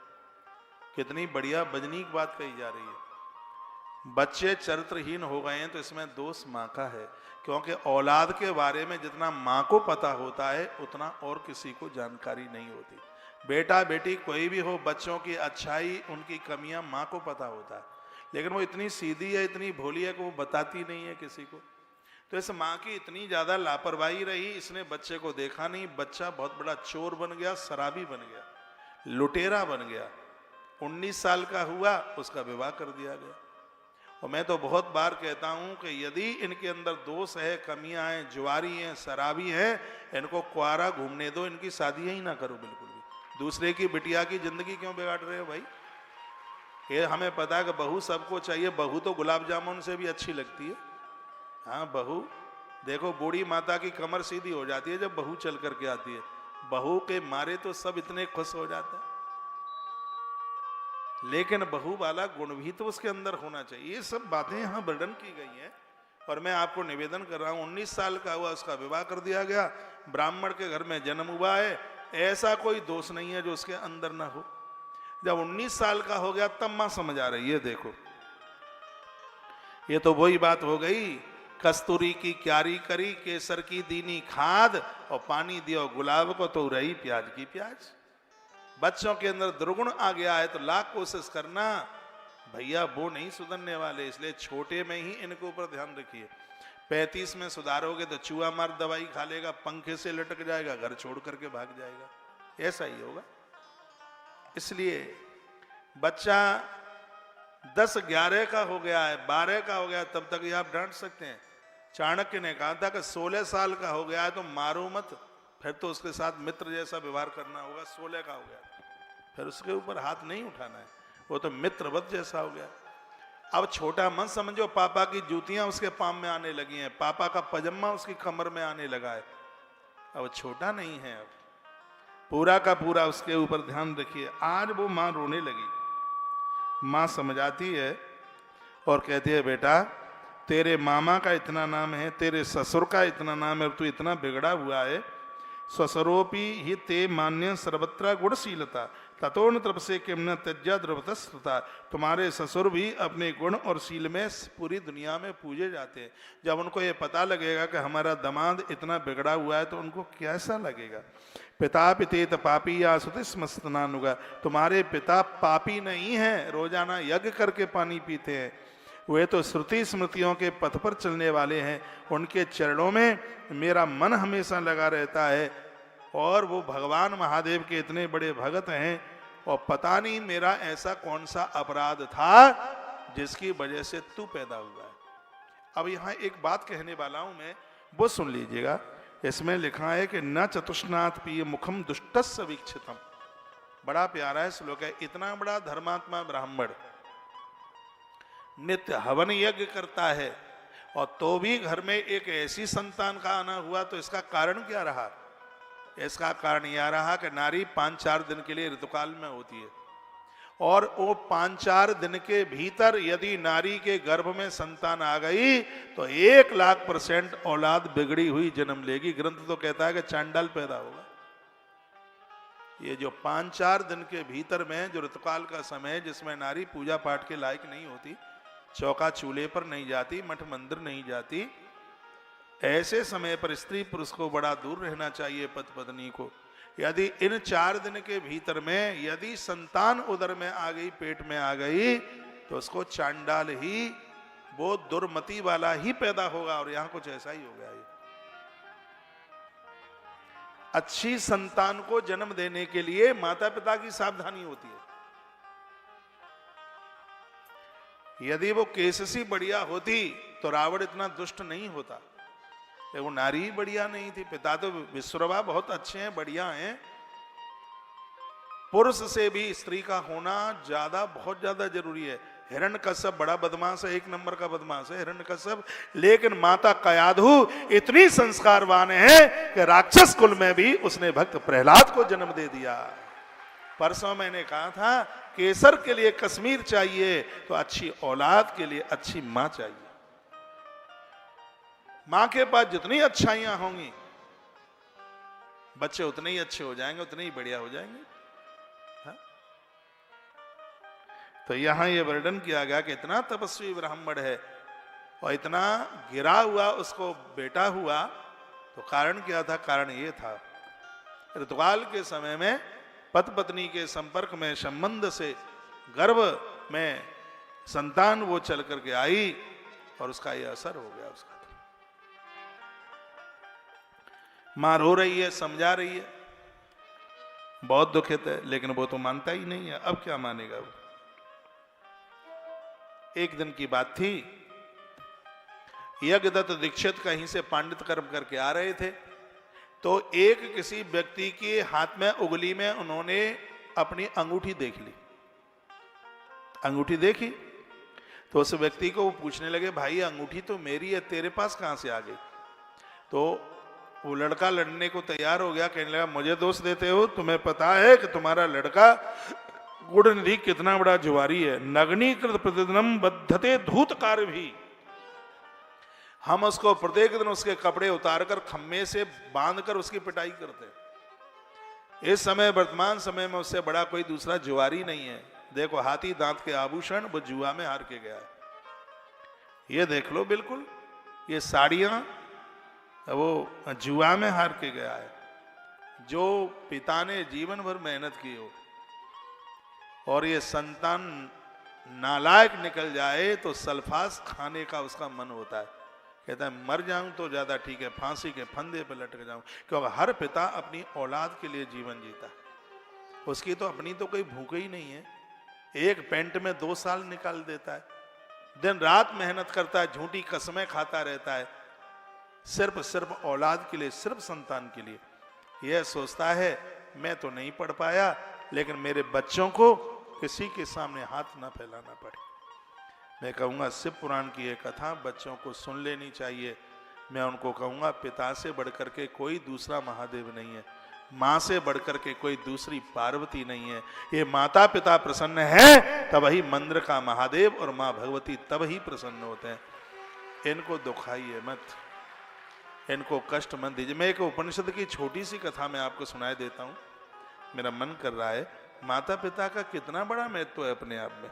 कितनी बढ़िया वजनीक बात कही जा रही है। बच्चे चरित्रहीन हो गए हैं तो इसमें दोष माँ का है, क्योंकि औलाद के बारे में जितना माँ को पता होता है उतना और किसी को जानकारी नहीं होती। बेटा बेटी कोई भी हो, बच्चों की अच्छाई उनकी कमियां माँ को पता होता है, लेकिन वो इतनी सीधी है, इतनी भोली है कि वो बताती नहीं है किसी को। तो इस माँ की इतनी ज्यादा लापरवाही रही, इसने बच्चे को देखा नहीं, बच्चा बहुत बड़ा चोर बन गया, शराबी बन गया, लुटेरा बन गया। 19 साल का हुआ, उसका विवाह कर दिया गया। और मैं तो बहुत बार कहता हूं कि यदि इनके अंदर दोष है, कमियां हैं, जुआरी हैं, शराबी हैं, इनको कुआरा घूमने दो, इनकी शादी ही ना करो बिल्कुल भी। दूसरे की बिटिया की जिंदगी क्यों बिगाड़ रहे हो भाई? ये हमें पता है कि बहू सबको चाहिए, बहू तो गुलाब जामुन से भी अच्छी लगती है। हाँ बहू देखो, बूढ़ी माता की कमर सीधी हो जाती है जब बहू चल करके आती है, बहू के मारे तो सब इतने खुश हो जाते हैं, लेकिन बहू वाला गुण भी तो उसके अंदर होना चाहिए। ये सब बातें यहाँ वर्णन की गई हैं और मैं आपको निवेदन कर रहा हूँ। 19 साल का हुआ, उसका विवाह कर दिया गया, ब्राह्मण के घर में जन्म हुआ है, ऐसा कोई दोष नहीं है जो उसके अंदर ना हो। जब 19 साल का हो गया तब मां समझ आ रही है, देखो ये तो वही बात हो गई, कस्तूरी की क्यारी करी, केसर की दीनी खाद, और पानी दियो गुलाब को तो रही प्याज की प्याज। बच्चों के अंदर दुर्गुण आ गया है तो लाख कोशिश करना, भैया वो नहीं सुधरने वाले, इसलिए छोटे में ही इनके ऊपर ध्यान रखिए। 35 में सुधारोगे तो चूहा मार दवाई खा लेगा, पंखे से लटक जाएगा, घर छोड़ करके भाग जाएगा, ऐसा ही होगा। इसलिए बच्चा 10-11 का हो गया है, 12 का हो गया, तब तक ये आप डांट सकते हैं। चाणक्य ने कहा था कि 16 साल का हो गया है तो मारो मत, फिर तो उसके साथ मित्र जैसा व्यवहार करना होगा। 16 का हो गया फिर उसके ऊपर हाथ नहीं उठाना है, वो तो मित्रवत जैसा हो गया। अब छोटा मत समझो, पापा की जूतियां उसके पाँव में आने लगी हैं, पापा का पजामा उसकी कमर में आने लगा है, अब छोटा नहीं है, अब पूरा का पूरा उसके ऊपर ध्यान रखिए। आज वो माँ रोने लगी, माँ समझाती है और कहती है, बेटा तेरे मामा का इतना नाम है, तेरे ससुर का इतना नाम है, और तू इतना बिगड़ा हुआ है। स्वसरोपी ही ते मान्य सर्वत्र गुणशीलता, ततोन तरफ से किम न त्यज्या द्रवतस्ता। तुम्हारे ससुर भी अपने गुण और शील में पूरी दुनिया में पूजे जाते हैं। जब उनको ये पता लगेगा कि हमारा दामाद इतना बिगड़ा हुआ है तो उनको कैसा लगेगा। पिता पितेत पापी या सुतिस्मस्तनानुगा, तुम्हारे पिता पापी नहीं हैं, रोजाना यज्ञ करके पानी पीते हैं, वे तो श्रुति स्मृतियों के पथ पर चलने वाले हैं, उनके चरणों में मेरा मन हमेशा लगा रहता है, और वो भगवान महादेव के इतने बड़े भगत हैं, और पता नहीं मेरा ऐसा कौन सा अपराध था जिसकी वजह से तू पैदा हुआ है। अब यहाँ एक बात कहने वाला हूं मैं, वो सुन लीजिएगा। इसमें लिखा है कि न चतुष्नाथ पीय मुखम दुष्टस्य वीक्षितम, बड़ा प्यारा है श्लोक है। इतना बड़ा धर्मात्मा ब्राह्मण नित्य हवन यज्ञ करता है, और तो भी घर में एक ऐसी संतान का आना हुआ, तो इसका कारण क्या रहा? इसका कारण यह रहा कि नारी 5-4 दिन के लिए ऋतुकाल में होती है, और वो 5-4 दिन के भीतर यदि नारी के गर्भ में संतान आ गई तो 1,00,000% औलाद बिगड़ी हुई जन्म लेगी। ग्रंथ तो कहता है कि चांडाल पैदा होगा। ये जो 5-4 दिन के भीतर में जो ऋतुकाल का समय है, जिसमें नारी पूजा पाठ के लायक नहीं होती, चौका चूल्हे पर नहीं जाती, मठ मंदिर नहीं जाती, ऐसे समय पर स्त्री पुरुष को बड़ा दूर रहना चाहिए, पति पत्नी को। यदि इन 4 दिन के भीतर में यदि संतान उदर में आ गई, पेट में आ गई, तो उसको चांडाल ही, वो दुर्मति वाला ही पैदा होगा। और यहां कुछ ऐसा ही हो गया। अच्छी संतान को जन्म देने के लिए माता पिता की सावधानी होती है। यदि वो केससी बढ़िया होती तो रावण इतना दुष्ट नहीं होता। वो नारी ही बढ़िया नहीं थी। पिता तो विश्ववा बहुत अच्छे हैं, बढ़िया हैं। पुरुष से भी स्त्री का होना बहुत ज्यादा जरूरी है। हिरण्यकश्यप बड़ा बदमाश है, 1 नंबर का बदमाश है हिरण्यकश्यप, लेकिन माता कयाधु इतनी संस्कारवान है कि राक्षस कुल में भी उसने भक्त प्रहलाद को जन्म दे दिया। परसों मैंने कहा था, केसर के लिए कश्मीर चाहिए तो अच्छी औलाद के लिए अच्छी मां चाहिए। मां के पास जितनी अच्छाइयां होंगी, बच्चे उतने ही अच्छे हो जाएंगे, उतने ही बढ़िया हो जाएंगे। तो यहां यह वर्णन किया गया कि इतना तपस्वी ब्राह्मण है और इतना गिरा हुआ उसको बेटा हुआ, तो कारण क्या था? कारण ये था, ऋतुकाल के समय में पति पत्नी के संपर्क में, संबंध से गर्भ में संतान वो चल करके आई और उसका ये असर हो गया। उसका मां रो रही है, समझा रही है, बहुत दुखित है, लेकिन वो तो मानता ही नहीं है। अब क्या मानेगा वो? एक दिन की बात थी, यज्ञदत्त दीक्षित कहीं से पांडित कर्म करके आ रहे थे, तो एक किसी व्यक्ति के हाथ में, उंगली में उन्होंने अपनी अंगूठी देख ली। अंगूठी देखी तो उस व्यक्ति को वो पूछने लगे, भाई अंगूठी तो मेरी है, तेरे पास कहां से आ गई? तो वो लड़का लड़ने को तैयार हो गया, कहने लगा, मुझे दोष देते हो? तुम्हें पता है कि तुम्हारा लड़का गुड़ निधि कितना बड़ा जुआरी है। नग्नीकृत प्रतिदिनम बद्धते धूतकार भी, हम उसको प्रत्येक दिन उसके कपड़े उतारकर खम्मे से बांधकर उसकी पिटाई करते। इस समय वर्तमान समय में उससे बड़ा कोई दूसरा जुआरी नहीं है। देखो, हाथी दांत के आभूषण, वो जुआ में हार के गया है। ये देख लो, बिल्कुल ये साड़ियां, वो जुआ में हार के गया है। जो पिता ने जीवन भर मेहनत की हो और ये संतान नालायक निकल जाए तो सल्फास खाने का उसका मन होता है। कहता है मर जाऊं तो ज्यादा ठीक है, फांसी के फंदे पे लटक जाऊं। क्योंकि हर पिता अपनी औलाद के लिए जीवन जीता है। उसकी तो अपनी तो कोई भूख ही नहीं है। एक पेंट में 2 साल निकाल देता है, दिन रात मेहनत करता है, झूठी कसमें खाता रहता है, सिर्फ औलाद के लिए, सिर्फ संतान के लिए। यह सोचता है मैं तो नहीं पढ़ पाया, लेकिन मेरे बच्चों को किसी के सामने हाथ ना फैलाना पड़े। मैं कहूँगा शिव पुराण की एक कथा बच्चों को सुन लेनी चाहिए। मैं उनको कहूँगा, पिता से बढ़कर के कोई दूसरा महादेव नहीं है, माँ से बढ़कर के कोई दूसरी पार्वती नहीं है। ये माता पिता प्रसन्न है तब ही मंदिर का महादेव और माँ भगवती तब ही प्रसन्न होते हैं। इनको दुखाइए मत, इनको कष्ट मत दीजिए। मैं एक उपनिषद की छोटी सी कथा मैं आपको सुनाई देता हूँ, मेरा मन कर रहा है। माता पिता का कितना बड़ा महत्व है अपने आप में।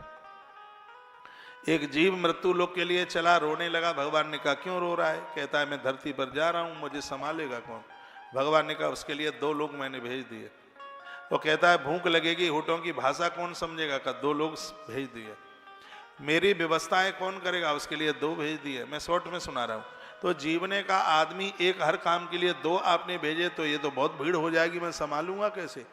एक जीव मृत्यु लोक के लिए चला, रोने लगा। भगवान ने कहा क्यों रो रहा है? कहता है मैं धरती पर जा रहा हूं, मुझे संभालेगा कौन? भगवान ने कहा उसके लिए 2 लोग मैंने भेज दिए। वो कहता है भूख लगेगी, होठों की भाषा कौन समझेगा? का 2 लोग भेज दिए। मेरी व्यवस्थाएं कौन करेगा? उसके लिए 2 भेज दिए। मैं शॉर्ट में सुना रहा हूं। तो जीवने का आदमी एक हर काम के लिए 2 आपने भेजे, तो ये तो बहुत भीड़ हो जाएगी, मैं संभालूंगा कैसे?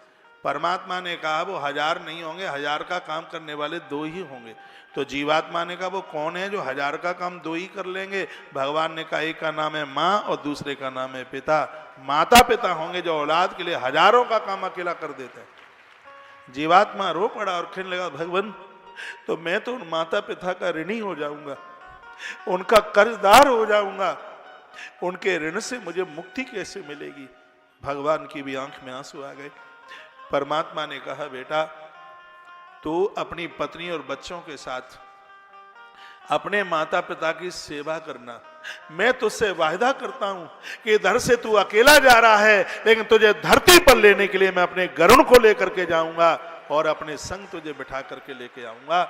परमात्मा ने कहा वो 1000 नहीं होंगे, 1000 का काम करने वाले 2 ही होंगे। तो जीवात्मा ने कहा वो कौन है जो 1000 का काम 2 ही कर लेंगे? भगवान ने कहा एक का नाम है माँ और दूसरे का नाम है पिता। माता पिता होंगे जो औलाद के लिए हजारों का काम अकेला कर देते हैं। जीवात्मा रो पड़ा और कहने लगा भगवान, तो मैं तो उन माता पिता का ऋणी हो जाऊंगा, उनका कर्जदार हो जाऊंगा, उनके ऋण से मुझे मुक्ति कैसे मिलेगी? भगवान की भी आंख में आंसू आ गए। परमात्मा ने कहा बेटा तू अपनी पत्नी और बच्चों के साथ अपने माता पिता की सेवा करना। मैं तुझसे वायदा करता हूं कि इधर से तू अकेला जा रहा है, लेकिन तुझे धरती पर लेने के लिए मैं अपने गरुड़ को लेकर के जाऊंगा और अपने संग तुझे बिठा करके लेके आऊंगा।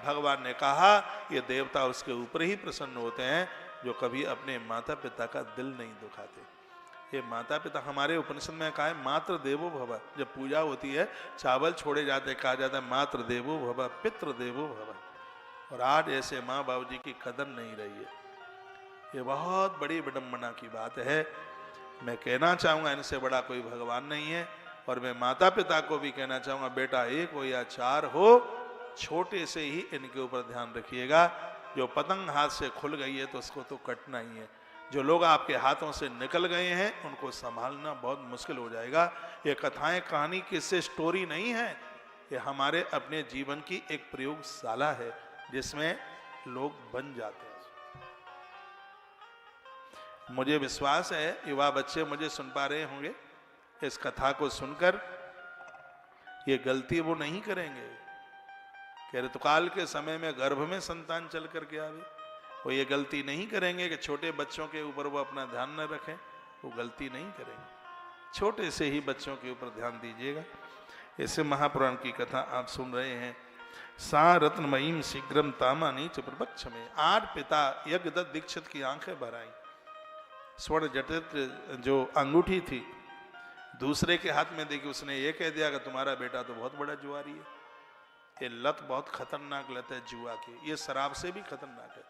भगवान ने कहा ये देवता उसके ऊपर ही प्रसन्न होते हैं जो कभी अपने माता पिता का दिल नहीं दुखाते। ये माता पिता, हमारे उपनिषद में कहा है मातृ देवो भव। जब पूजा होती है चावल छोड़े जाते, कहा जाता है मातृ देवो भव, पितृ देवो भव। और आज ऐसे माँ बाबू जी की कदर नहीं रही है। ये बहुत बड़ी विडंबना की बात है। मैं कहना चाहूँगा इनसे बड़ा कोई भगवान नहीं है। और मैं माता पिता को भी कहना चाहूँगा, बेटा एक हो या चार हो, छोटे से ही इनके ऊपर ध्यान रखिएगा। जो पतंग हाथ से खुल गई है तो उसको तो कटना ही है। जो लोग आपके हाथों से निकल गए हैं उनको संभालना बहुत मुश्किल हो जाएगा। ये कथाएं, कहानी, किससे स्टोरी नहीं है, ये हमारे अपने जीवन की एक प्रयोगशाला है जिसमें लोग बन जाते हैं। मुझे विश्वास है युवा बच्चे मुझे सुन पा रहे होंगे। इस कथा को सुनकर ये गलती वो नहीं करेंगे कि ऋतुकाल के समय में गर्भ में संतान चल करके आवे। वो ये गलती नहीं करेंगे कि छोटे बच्चों के ऊपर वो अपना ध्यान न रखें। वो गलती नहीं करेंगे। छोटे से ही बच्चों के ऊपर ध्यान दीजिएगा। ऐसे महापुराण की कथा आप सुन रहे हैं। सा रत्नमयीम शीघ्रम तामानी च प्रपक्ष में। 8 पिता यज्ञदत्त दीक्षित की आंखें भर आईं। स्वर्ण जटित जो अंगूठी थी दूसरे के हाथ में देखी, उसने ये कह दिया कि तुम्हारा बेटा तो बहुत बड़ा जुआरी है। ये लत बहुत खतरनाक लत है जुआ की। ये शराब से भी खतरनाक है।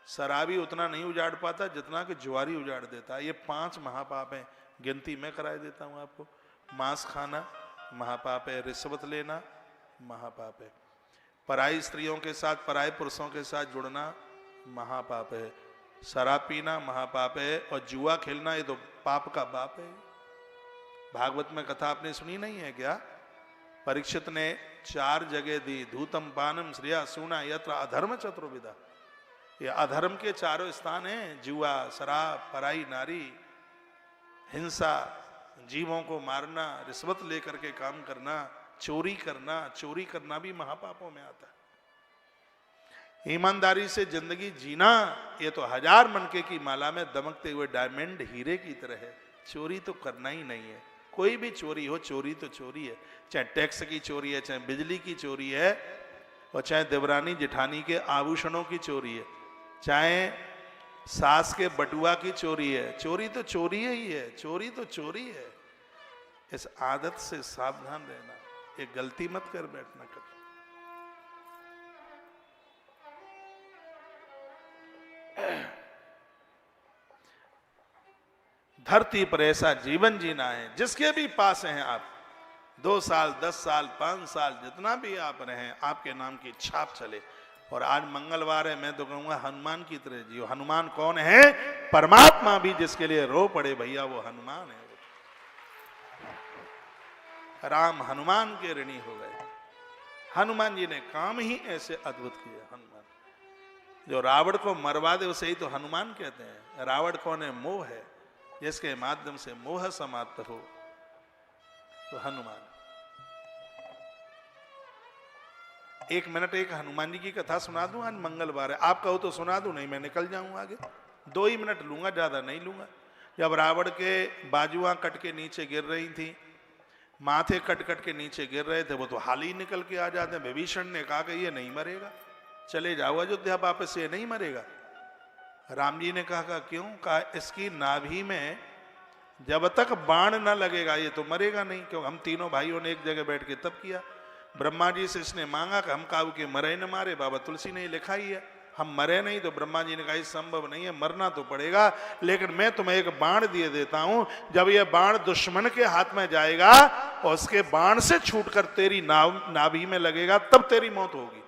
शराबी उतना नहीं उजाड़ पाता जितना कि जुआरी उजाड़ देता है। ये 5 महापाप हैं, गिनती मैं कराए देता हूं आपको। मांस खाना महापाप है, रिश्वत लेना महापाप है, पराई स्त्रियों के साथ, पराए पुरुषों के साथ जुड़ना महापाप है, शराब पीना महापाप है, और जुआ खेलना ये तो पाप का बाप है। भागवत में कथा आपने सुनी नहीं है क्या? परीक्षित ने 4 जगह दी। धूतम पानम श्रेया सूना यत्र अधर्म चतुर्विधा। ये अधर्म के 4 स्थान हैं। जुआ, शराब, पराई नारी, हिंसा, जीवों को मारना, रिश्वत लेकर के काम करना, चोरी करना। चोरी करना भी महापापों में आता है। ईमानदारी से जिंदगी जीना ये तो 1000 मनके की माला में दमकते हुए डायमंड हीरे की तरह है। चोरी तो करना ही नहीं है। कोई भी चोरी हो, चोरी तो चोरी है। चाहे टैक्स की चोरी है, चाहे बिजली की चोरी है, और चाहे देवरानी जेठानी के आभूषणों की चोरी है, चाहे सास के बटुआ की चोरी है। चोरी तो चोरी ही है। चोरी तो चोरी है। इस आदत से सावधान रहना। ये गलती मत कर बैठना कभी। धरती पर ऐसा जीवन जीना है, जिसके भी पास हैं आप, 2 साल, 10 साल, 5 साल, जितना भी आप रहें, आपके नाम की छाप चले। और आज मंगलवार है, मैं तो कहूंगा हनुमान की तरह जियो। हनुमान कौन है? परमात्मा भी जिसके लिए रो पड़े भैया, वो हनुमान है। राम हनुमान के ऋणी हो गए। हनुमान जी ने काम ही ऐसे अद्भुत किए। हनुमान जो रावण को मरवा दे उसे ही तो हनुमान कहते हैं। रावण कौन है? मोह है। जिसके माध्यम से मोह समाप्त हो तो हनुमान। 1 मिनट एक हनुमान जी की कथा सुना दूं। आज मंगलवार है, आप कहो तो सुना दूं, नहीं मैं निकल जाऊं आगे। 2 ही मिनट लूंगा, ज्यादा नहीं लूंगा। जब रावण के बाजुआं कट के नीचे गिर रही थी, माथे कट कट के नीचे गिर रहे थे, वो तो हाल ही निकल के आ जाते हैं। विभीषण ने कहा कि ये नहीं मरेगा, चले जाओ अयोध्या वापस, ये नहीं मरेगा। राम जी ने कहा क्यों? कहा इसकी नाभि में जब तक बाण न लगेगा ये तो मरेगा नहीं। क्यों? हम तीनों भाइयों ने एक जगह बैठ के तब किया। ब्रह्मा जी से इसने मांगा कि हम काबू के मरे न मारे। बाबा तुलसी ने लिखा ही है हम मरे नहीं। तो ब्रह्मा जी ने कहा संभव नहीं है, मरना तो पड़ेगा, लेकिन मैं तुम्हें एक बाण दिए देता हूं। जब यह बाण दुश्मन के हाथ में जाएगा और उसके बाण से छूटकर तेरी नाभि में लगेगा, तब तेरी मौत होगी।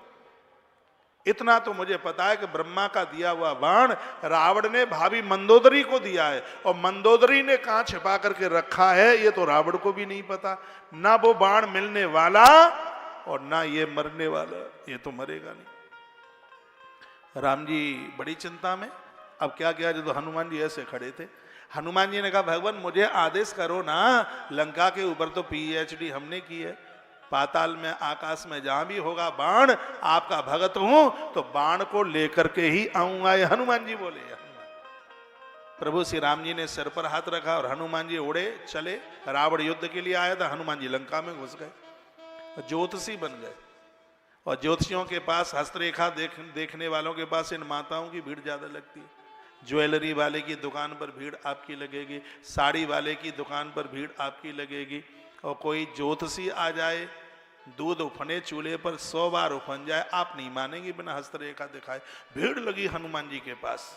इतना तो मुझे पता है कि ब्रह्मा का दिया हुआ बाण रावण ने भाभी मंदोदरी को दिया है, और मंदोदरी ने कहां छिपा करके रखा है ये तो रावण को भी नहीं पता। ना वो बाण मिलने वाला और ना ये मरने वाला। ये तो मरेगा नहीं। राम जी बड़ी चिंता में। अब क्या किया? जो हनुमान जी ऐसे खड़े थे, हनुमान जी ने कहा भगवान मुझे आदेश करो ना। लंका के ऊपर तो PhD हमने की है, पाताल में, आकाश में जहां भी होगा बाण, आपका भगत हूं तो बाण को लेकर के ही आऊंगा। ये हनुमान जी बोले। प्रभु श्री राम जी ने सिर पर हाथ रखा और हनुमान जी उड़े चले। रावण युद्ध के लिए आया था, हनुमान जी लंका में घुस गए, ज्योतिषी बन गए। और ज्योतिषियों के पास, हस्तरेखा देखने वालों के पास इन माताओं की भीड़ ज्यादा लगती है। ज्वेलरी वाले की दुकान पर भीड़ आपकी लगेगी, साड़ी वाले की दुकान पर भीड़ आपकी लगेगी, और कोई ज्योतिषी आ जाए दूध उफने चूल्हे पर 100 बार उफन जाए, आप नहीं मानेंगे बिना हस्तरेखा दिखाए। भीड़ लगी हनुमान जी के पास।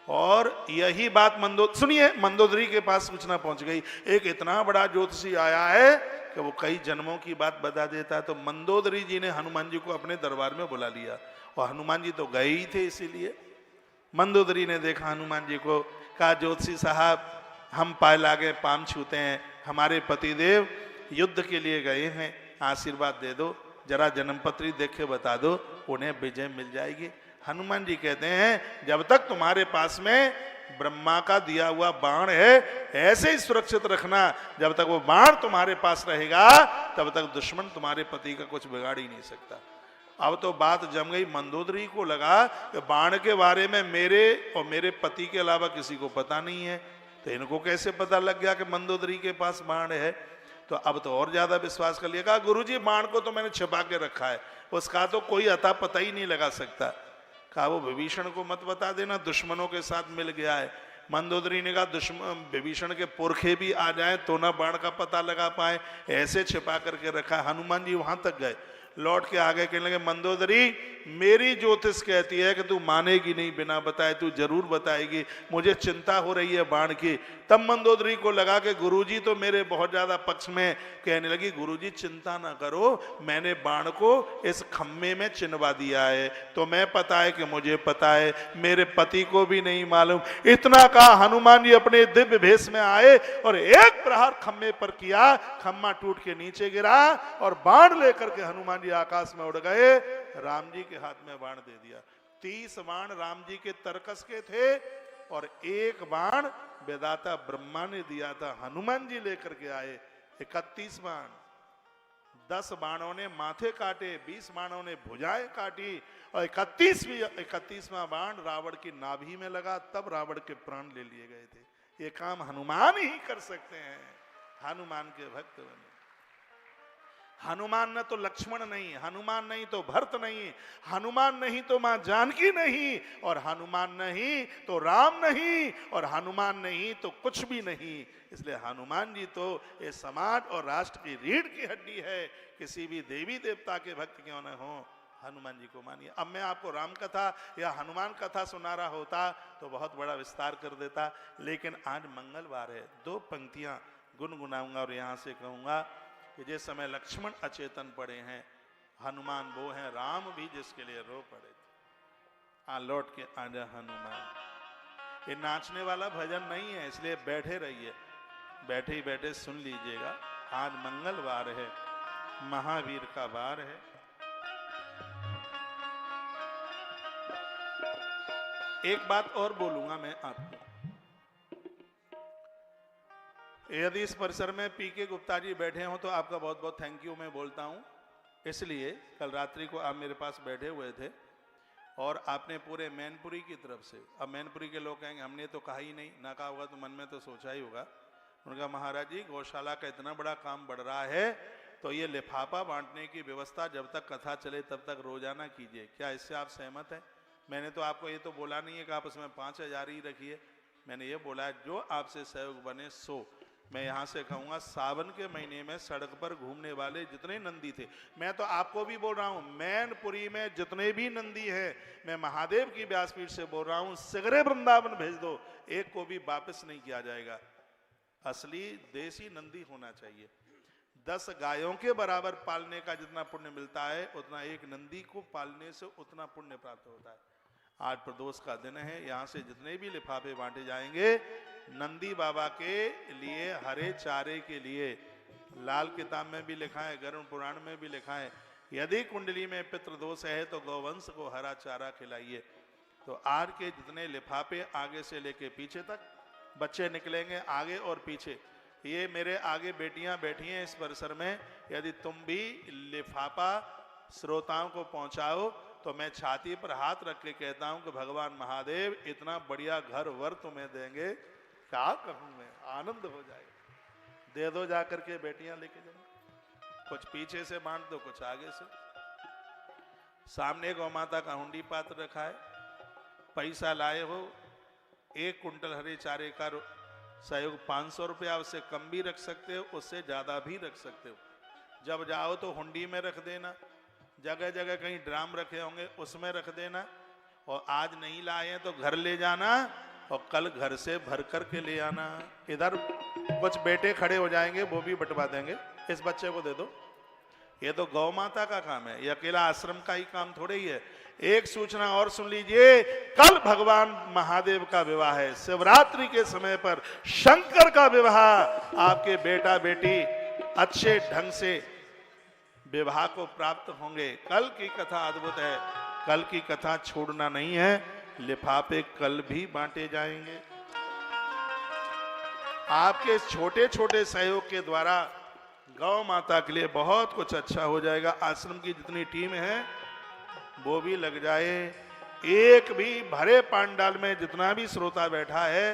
और यही बात सुनिए, मंदोदरी के पास सूचना पहुंच गई, एक इतना बड़ा ज्योतिषी आया है कि वो कई जन्मों की बात बता देता है। तो मंदोदरी जी ने हनुमान जी को अपने दरबार में बुला लिया, और हनुमान जी तो गए ही थे, इसीलिए मंदोदरी ने देखा हनुमान जी को, कहा ज्योतिषी साहब हम पाए लागे पाम छूते हैं, हमारे पतिदेव युद्ध के लिए गए हैं, आशीर्वाद दे दो, जरा जन्मपत्री देख के बता दो, उन्हें विजय मिल जाएगी। हनुमान जी कहते हैं जब तक तुम्हारे पास में ब्रह्मा का दिया हुआ बाण है ऐसे ही सुरक्षित रखना, जब तक वो बाण तुम्हारे पास रहेगा तब तक दुश्मन तुम्हारे पति का कुछ बिगाड़ ही नहीं सकता। अब तो बात जम गई। मंदोदरी को लगा कि बाण के बारे में मेरे और मेरे पति के अलावा किसी को पता नहीं है, तो इनको कैसे पता लग गया कि मंदोदरी के पास बाण है। तो अब तो और ज्यादा विश्वास कर लिया, कहा गुरुजी बाण को तो मैंने छिपा के रखा है, उसका तो कोई अता पता ही नहीं लगा सकता। कहा वो विभीषण को मत बता देना, दुश्मनों के साथ मिल गया है। मंदोदरी ने कहा दुश्मन विभीषण के पुरखे भी आ जाए तो ना बाण का पता लगा पाए, ऐसे छिपा करके रखा है। हनुमान जी वहां तक गए, लौट के आगे कहने लगे मंदोदरी मेरी ज्योतिष कहती है कि तू मानेगी नहीं, बिना बताए तू जरूर बताएगी, मुझे चिंता हो रही है बाण की। तब मंदोदरी को लगा कि गुरुजी तो मेरे बहुत ज्यादा पक्ष में। कहने लगी गुरुजी चिंता ना करो, मैंने बाण को इस खम्मे में चिनवा दिया है, तो मैं पता है कि मुझे पता है, मेरे पति को भी नहीं मालूम। इतना कहा हनुमान जी अपने दिव्य भेष में आए और एक प्रहार खम्मे पर किया, खम्मा टूट के नीचे गिरा और बाण लेकर के हनुमान जी आकाश में उड़ गए। राम जी के हाथ में बाण दे दिया। 30 बाण राम जी के तरकस के थे और एक बाण वेदाता ब्रह्मा ने दिया था, हनुमान जी लेकर के आए 31 बाण। 10 बाणों ने माथे काटे, 20 बाणों ने भुजाएं काटी और 31वां बाण रावण की नाभि में लगा, तब रावण के प्राण ले लिए गए थे। ये काम हनुमान ही कर सकते हैं, हनुमान के भक्त बने। हनुमान न तो लक्ष्मण नहीं, हनुमान नहीं तो भरत नहीं, हनुमान नहीं तो मां जानकी नहीं, और हनुमान नहीं तो राम नहीं, और हनुमान नहीं तो कुछ भी नहीं। इसलिए हनुमान जी तो ये समाज और राष्ट्र की रीढ़ की हड्डी है। किसी भी देवी देवता के भक्त क्यों न हो, हनुमान जी को मानिए। अब मैं आपको राम कथा या हनुमान कथा सुना रहा होता तो बहुत बड़ा विस्तार कर देता, लेकिन आज मंगलवार है, 2 पंक्तियां गुनगुनाऊंगा और यहां से कहूंगा कि जिस समय लक्ष्मण अचेतन पड़े हैं, हनुमान वो हैं, राम भी जिसके लिए रो पड़े थे। लौट के आजा हनुमान। ये नाचने वाला भजन नहीं है, इसलिए बैठे रहिए, बैठे ही बैठे सुन लीजिएगा। आज मंगलवार है, महावीर का वार है। एक बात और बोलूंगा मैं आपको, यदि इस परिसर में पीके गुप्ता जी बैठे हों तो आपका बहुत बहुत थैंक यू मैं बोलता हूं। इसलिए कल रात्रि को आप मेरे पास बैठे हुए थे और आपने पूरे मैनपुरी की तरफ से, अब मैनपुरी के लोग कहेंगे हमने तो कहा ही नहीं, ना कहा होगा तो मन में तो सोचा ही होगा। उनका महाराज जी गौशाला का इतना बड़ा काम बढ़ रहा है, तो ये लिफाफा बांटने की व्यवस्था जब तक कथा चले तब तक रोजाना कीजिए, क्या इससे आप सहमत हैं? मैंने तो आपको ये तो बोला नहीं है कि आप उसमें 5000 ही रखिए, मैंने ये बोला है जो आपसे सहयोग बने सो। मैं यहां से कहूंगा सावन के महीने में सड़क पर घूमने वाले जितने नंदी थे, मैं तो आपको भी बोल रहा हूं, मैनपुरी में जितने भी नंदी हैं, मैं महादेव की व्यासपीठ से बोल रहा हूं, सगरे वृंदावन भेज दो, एक को भी वापस नहीं किया जाएगा। असली देसी नंदी होना चाहिए। 10 गायों के बराबर पालने का जितना पुण्य मिलता है, उतना एक नंदी को पालने से उतना पुण्य प्राप्त होता है। आज प्रदोष का दिन है, यहाँ से जितने भी लिफाफे बांटे जाएंगे नंदी बाबा के लिए, हरे चारे के लिए, लाल किताब में भी लिखा है, गरुड़ पुराण में भी लिखा है, यदि कुंडली में पितृदोष है तो गौवंश को हरा चारा खिलाइए। तो आज के जितने लिफाफे आगे से लेके पीछे तक, बच्चे निकलेंगे आगे और पीछे, ये मेरे आगे बेटियां बैठी हैं इस परिसर में, यदि तुम भी लिफाफा श्रोताओं को पहुंचाओ तो मैं छाती पर हाथ रख के कहता हूं कि भगवान महादेव इतना बढ़िया घर वर तुम्हें देंगे, क्या कहूं मैं, आनंद हो जाएगा। दे दो जाकर के बेटियां लेके जाएंगे, कुछ पीछे से बांट दो, कुछ आगे से। सामने गौ माता का हुंडी पात्र रखा है, पैसा लाए हो 1 कुंटल हरे चारे का सहयोग 500 रुपया, उससे कम भी रख सकते हो, उससे ज्यादा भी रख सकते हो। जब जाओ तो हुंडी में रख देना, जगह जगह कहीं ड्राम रखे होंगे उसमें रख देना, और आज नहीं लाए हैं तो घर ले जाना और कल घर से भर कर के ले आना। इधर कुछ बेटे खड़े हो जाएंगे, वो भी बंटवा देंगे, इस बच्चे को दे दो। ये तो गौ माता का काम है, ये अकेला आश्रम का ही काम थोड़े ही है। एक सूचना और सुन लीजिए, कल भगवान महादेव का विवाह है, शिवरात्रि के समय पर शंकर का विवाह। आपके बेटा बेटी अच्छे ढंग से विवाह को प्राप्त होंगे। कल की कथा अद्भुत है, कल की कथा छोड़ना नहीं है। लिफाफे कल भी बांटे जाएंगे। आपके छोटे छोटे सहयोग के द्वारा गौ माता के लिए बहुत कुछ अच्छा हो जाएगा। आश्रम की जितनी टीम है वो भी लग जाए। एक भी भरे पांडाल में जितना भी श्रोता बैठा है,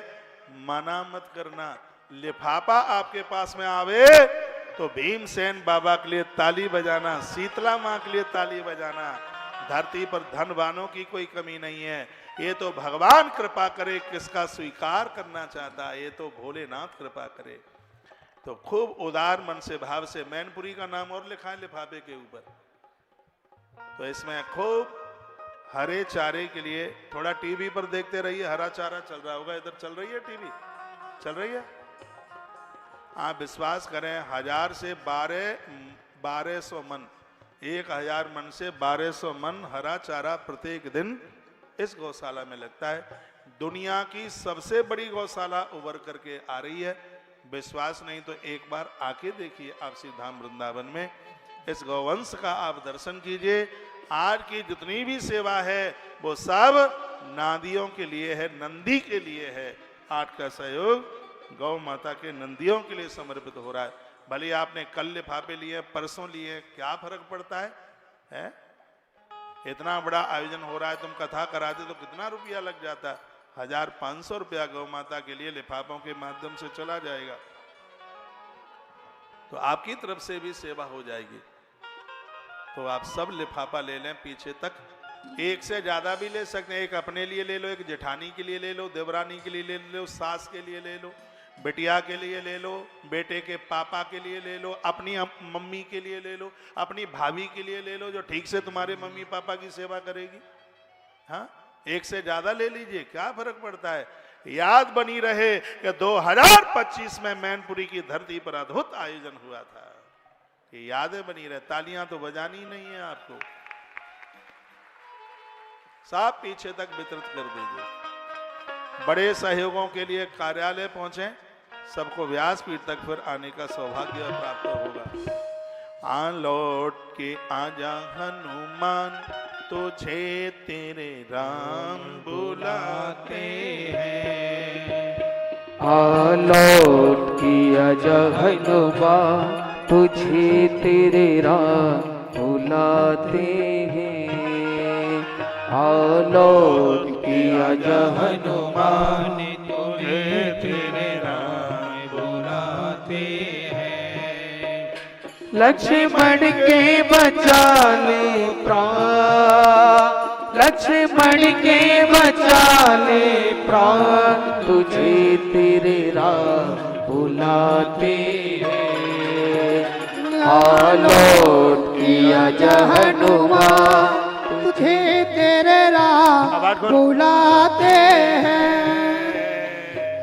मना मत करना। लिफाफा आपके पास में आवे तो भीमसेन बाबा के लिए ताली बजाना, शीतला माँ के लिए ताली बजाना। धरती पर धनवानों की कोई कमी नहीं है, ये तो भगवान कृपा करे, किसका स्वीकार करना चाहता है, ये तो भोलेनाथ कृपा करे। तो खूब उदार मन से भाव से, मैनपुरी का नाम और लिखा है लिफाफे के ऊपर, तो इसमें खूब हरे चारे के लिए, थोड़ा टीवी पर देखते रहिए, हरा चारा चल रहा होगा, इधर चल रही है टीवी, चल रही है। आप विश्वास करें, 1000 से 1200 मन, 1000 मन से 1200 मन हरा चारा प्रत्येक दिन इस गौशाला में लगता है। दुनिया की सबसे बड़ी गौशाला उभर करके आ रही है। विश्वास नहीं तो एक बार आके देखिए आपसी धाम वृंदावन में, इस गौवंश का आप दर्शन कीजिए। आज की जितनी भी सेवा है वो सब नादियों के लिए है, नंदी के लिए है। आज का सहयोग गौ माता के नंदियों के लिए समर्पित हो रहा है। भले आपने कल लिफाफे लिए, परसों लिए, क्या फर्क पड़ता है? इतना बड़ा आयोजन हो रहा है, तुम कथा कराते तो कितना रुपया लग जाता? 1500 रुपया गौ माता के लिए लिफाफों के माध्यम से चला जाएगा। तो आपकी तरफ से भी सेवा हो जाएगी। तो आप सब लिफाफा ले लें पीछे तक, एक से ज्यादा भी ले सकते हैं। एक अपने लिए ले लो, एक जेठानी के लिए ले लो, देवरानी के लिए ले लो, सास के लिए ले लो, बिटिया के लिए ले लो, बेटे के पापा के लिए ले लो, अपनी मम्मी के लिए ले लो, अपनी भाभी के लिए ले लो जो ठीक से तुम्हारे मम्मी पापा की सेवा करेगी। हाँ, एक से ज्यादा ले लीजिए, क्या फर्क पड़ता है। याद बनी रहे कि 2025 में मैनपुरी की धरती पर अद्भुत आयोजन हुआ था, ये यादें बनी रहे। तालियां तो बजानी नहीं है आपको, सब पीछे तक वितरित कर दीजिए। बड़े सहयोगों के लिए कार्यालय पहुंचे, सबको व्यासपीठ तक फिर आने का सौभाग्य प्राप्त होगा। आ लौट के आजा हनुमान, तुझे तेरे राम बुलाते हैं। आ लौट के आजा हनुमान, तुझे तेरे राम बुलाते हैं। आ लौट के आजा हनुमान, तुझे तेरे राम बुलाते हैं। लक्ष्मण के बचा ले प्राण, लक्ष्मण के बचा ले प्राण, तुझे तेरे राम बुलाते हैं। आ लौट के आजा हनुमान, तुझे तेरे राम बुलाते हैं।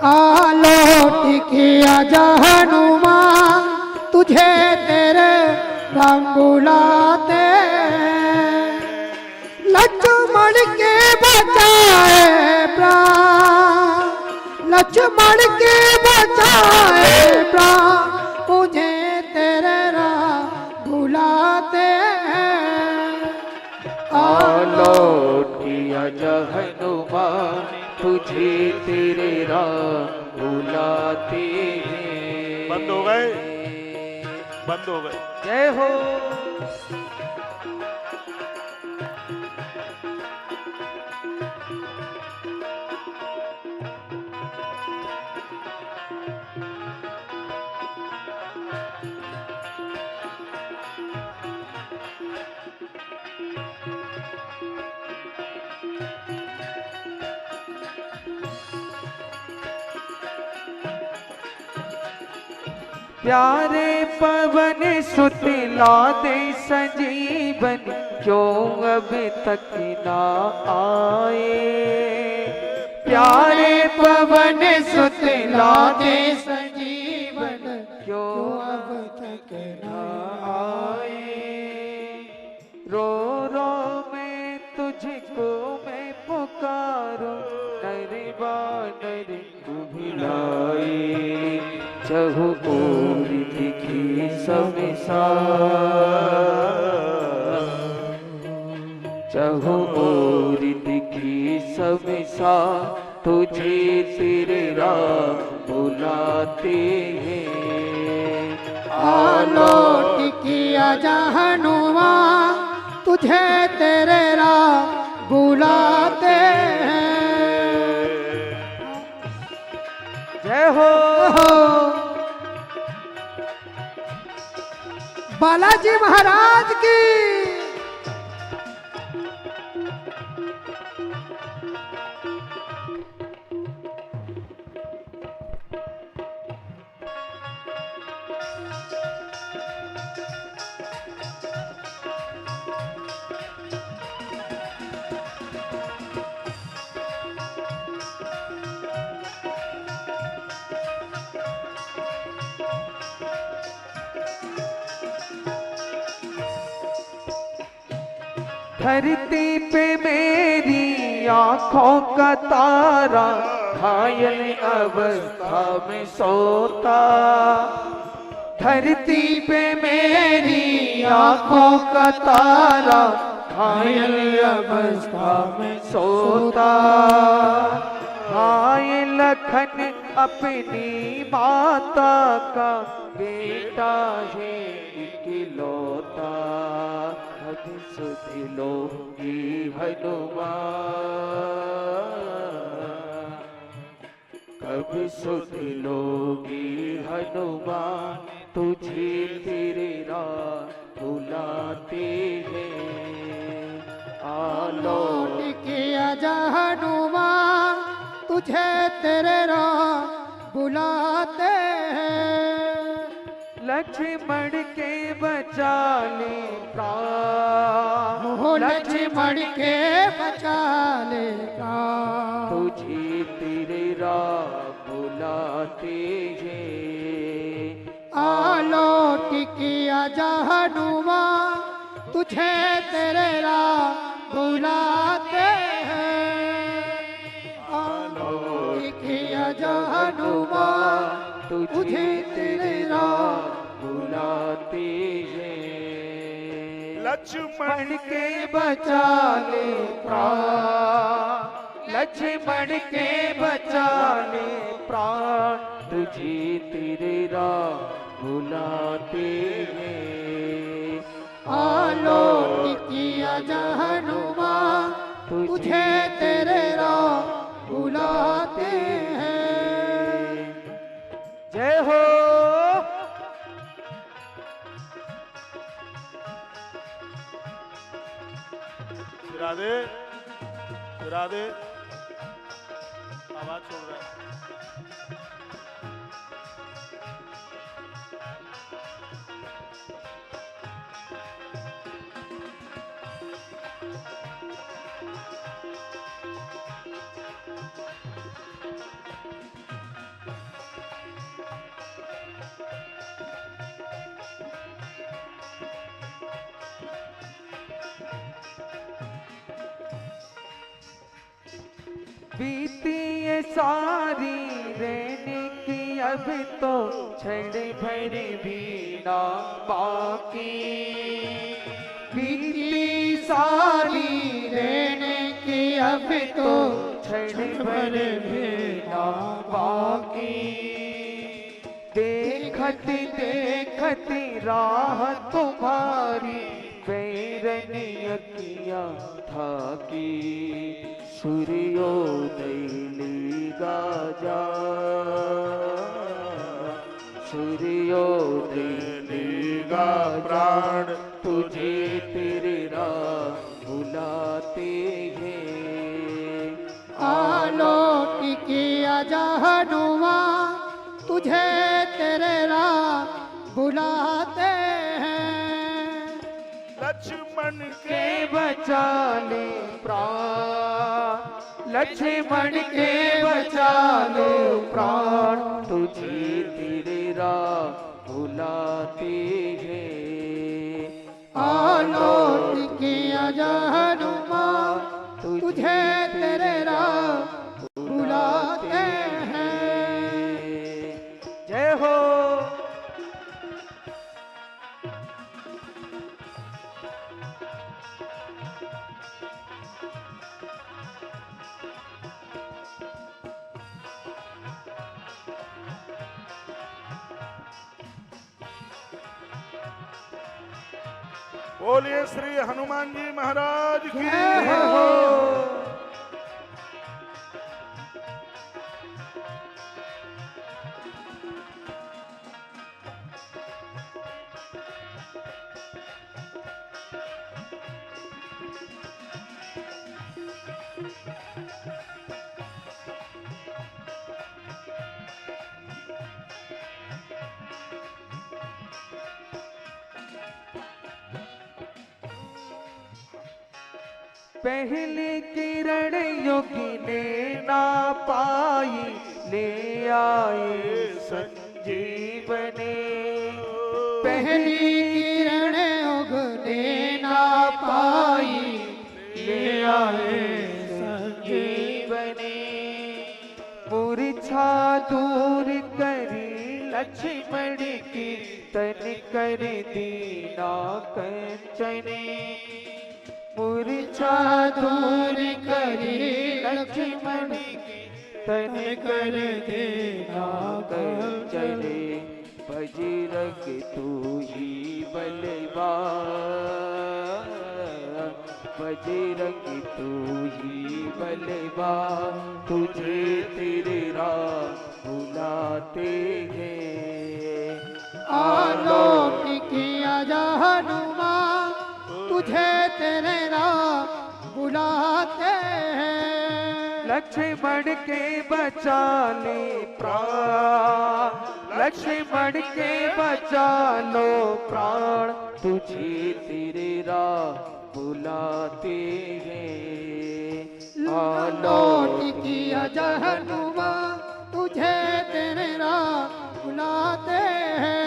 आ लौट के आजा हनुमान, तुझे तेरे राम बुलाते हैं। लक्ष्मण के बचाए प्राण, लक्ष्मण के बचाए प्राण, मुझे तेरे राम बुलाते हैं। आ लौट के आजा हनुमान, तुझे तेरे राम बुलाते हैं। बंद हो गए, बंद हो गए। जय हो। प्यारे पवन सुतला दे संजीवन, क्यों अब तक ना आए। प्यारे पवन सुतला दे संजीवन, क्यों अब तक ना आए। रो रो मैं तुझको मैं पुकारूं, नरवा नर तू भिलाए। चहु ओर दिखी समिसार, चहु ओर दिखी समिसार, तुझे तेरे राम बुलाते हैं। आलोट किया जा हनुमान, तुझे तेरे राम बुलाते हैं। जय हो बालाजी महाराज की। धरती पे मेरी आंखों का तारा, घायल अवस्था में सोता। धरती पे मेरी आंखों का तारा, घायल अवस्था में सोता। घायल लखन अपनी माता का बेटा है इकलौता। अब सुध लोगी हनुमान, कब सुध लोगी हनुमान, तुझे तेरे राम बुलाते हैं। आलोट किया जा हनुमान, तुझे तेरे राम बुलाते हैं। लक्ष्मण के बचा ले प्राण, हो लक्ष्मण के बचा ले प्राण, तुझे तेरे राम बुलाते हैं। आलोट किया जा हनुमान, तुझे तेरे राम बुलाते हैं। आलोट किया जा हनुमान, तुझे तेरे राम बुलाते हैं। लक्ष्मण के बचा ले प्राण, लक्ष्मण के बचा ले प्राण, तुझे तेरे राम बुलाते हैं। आलोट किया जा हनुमान, तुझे तेरे राम बुलाते हैं। जय हो राधे राधे। आवाज छोड़ रहा है। बीती ये सारी रहने की अब तो क्षण भर भी ना बाकी। बीती सारी रहने की अब तो क्षण भर भी ना बाकी। देखत देखत राह तुम्हारी बैरनी अखियाँ था की। सूर्योदय लेगा जा, सूर्योदय लेगा प्राण, तुझे तेरे राम बुलाते हैं। आलोक किया जा हनुमान, तुझे तेरे राम बुलाते हैं। लक्ष्मण के बचा ले प्राण, लक्ष्मण के बचा लो प्राण, तुझे तेरे राम बुलाते हैं। आलोट किया जा हनुमान, तुझे तेरे राम बुलाते हैं। जय हो। बोलिए श्री हनुमान जी महाराज की जय जय हो। हो। पहली किरण योगी ने ना पाई, ले आए संजीवनी। पहली किरण उगने ना पाई, ले आए संजीवनी। मूर्छा दूर करी लक्ष्मण की, तन कर दीना कंचनी। मूर्छा दूर करी लक्ष्मण की, तन कर देना कंचनी। बजरंग तू ही बलवान, बजरंग तू ही बलवान, तुझे तेरे राम बुलाते हैं। आलोक किया जा हनुमान, तुझे तेरे राम बुलाते हैं। लक्ष्मण के बचा ले प्राण, लक्ष्मण के बचा लो प्राण, तुझे तेरे राम बुलाते हैं। आलोक किया जा हनुमान, तुझे तेरे राम बुलाते हैं।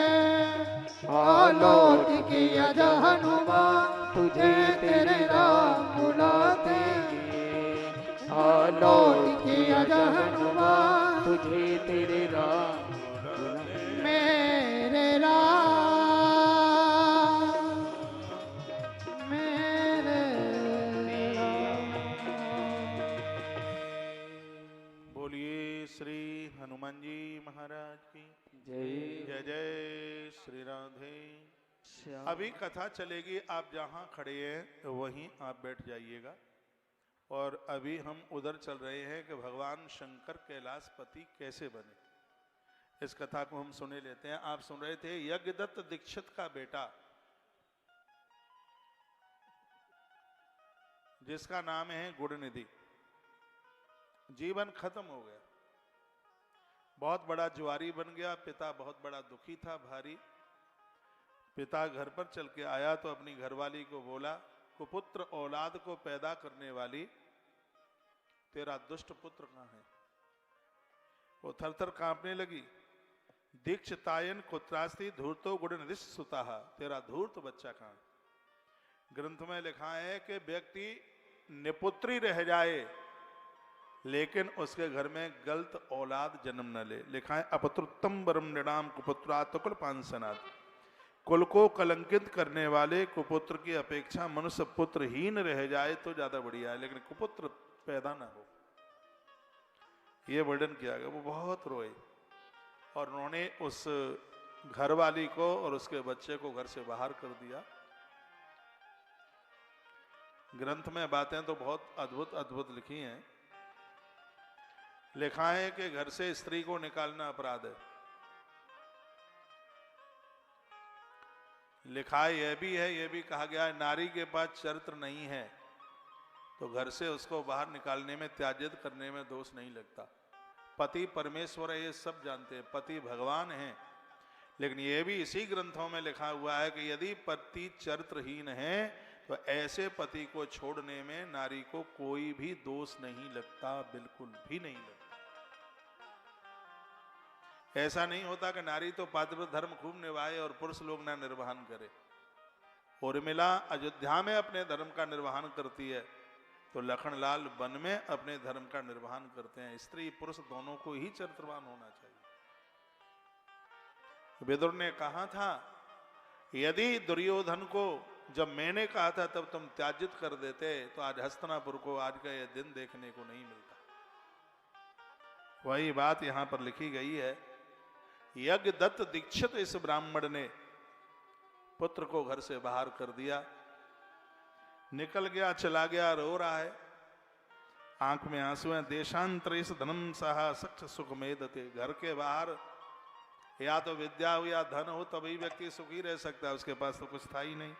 आलोक किया जा हनुमान, तुझे तेरे राम बुलाते हैं। आलोक किया जा हनुमान, तुझे तेरे राम मेरे राम, मेरे राम। बोलिए श्री हनुमान जी महाराज की जय। जय जय श्री राधे। श्याम। अभी कथा चलेगी, आप जहां खड़े हैं वहीं आप बैठ जाइएगा। और अभी हम उधर चल रहे हैं कि भगवान शंकर कैलाशपति कैसे बने, इस कथा को हम सुने लेते हैं। आप सुन रहे थे यज्ञदत्त दीक्षित का बेटा, जिसका नाम है गुणनिधि, जीवन खत्म हो गया, बहुत बड़ा जुआरी बन गया। पिता बहुत बड़ा दुखी था, भारी। पिता घर पर चल के आया तो अपनी घरवाली को बोला, कुपुत्र औलाद को पैदा करने वाली, तेरा दुष्ट पुत्र कहाँ है? वो थरथर कांपने लगी। दीक्षितायन कुत्रास्ति धूर्तो गुणनिधि सुताः, तेरा धूर्त बच्चा कहाँ है? ग्रंथ में लिखा है कि व्यक्ति निपुत्री रह जाए लेकिन उसके घर में गलत औलाद जन्म न ले। लिखा है अपत्रुत्तम वरम नृणाम कुपुत्रात् कुल पांसनात्, कुल को कलंकित करने वाले कुपुत्र की अपेक्षा मनुष्य पुत्रहीन रह जाए तो ज्यादा बढ़िया है, लेकिन कुपुत्र पैदा ना हो। यह वर्णन किया गया। वो बहुत रोए और उन्होंने उस घरवाली को और उसके बच्चे को घर से बाहर कर दिया। ग्रंथ में बातें तो बहुत अद्भुत अद्भुत लिखी हैं। लिखा है कि घर से स्त्री को निकालना अपराध है। लिखा यह भी कहा गया है, नारी के पास चरित्र नहीं है तो घर से उसको बाहर निकालने में, त्याज्यत करने में दोष नहीं लगता। पति परमेश्वर है, ये सब जानते हैं, पति भगवान हैं। लेकिन ये भी इसी ग्रंथों में लिखा हुआ है कि यदि पति चरित्रहीन है तो ऐसे पति को छोड़ने में नारी को कोई भी दोष नहीं लगता, बिल्कुल भी नहीं लगता। ऐसा नहीं होता कि नारी तो पातिव्रत धर्म खूब निभाए और पुरुष लोग ना निर्वहन करे। उर्मिला अयोध्या में अपने धर्म का निर्वहन करती है तो लखनलाल वन में अपने धर्म का निर्वहन करते हैं। स्त्री पुरुष दोनों को ही चरित्रवान होना चाहिए। विदुर ने कहा था, यदि दुर्योधन को जब मैंने कहा था तब तुम त्याजित कर देते तो आज हस्तिनापुर को आज का यह दिन देखने को नहीं मिलता। वही बात यहां पर लिखी गई है। यज्ञ दत्त दीक्षित इस ब्राह्मण ने पुत्र को घर से बाहर कर दिया, निकल गया, चला गया, रो रहा है, आंख में आंसू हैं। देशांतरेश धनम सहा सक्ष सुख मेदते। घर के बाहर या तो विद्या हो या धन हो तभी व्यक्ति सुखी रह सकता है, उसके पास तो कुछ था ही नहीं।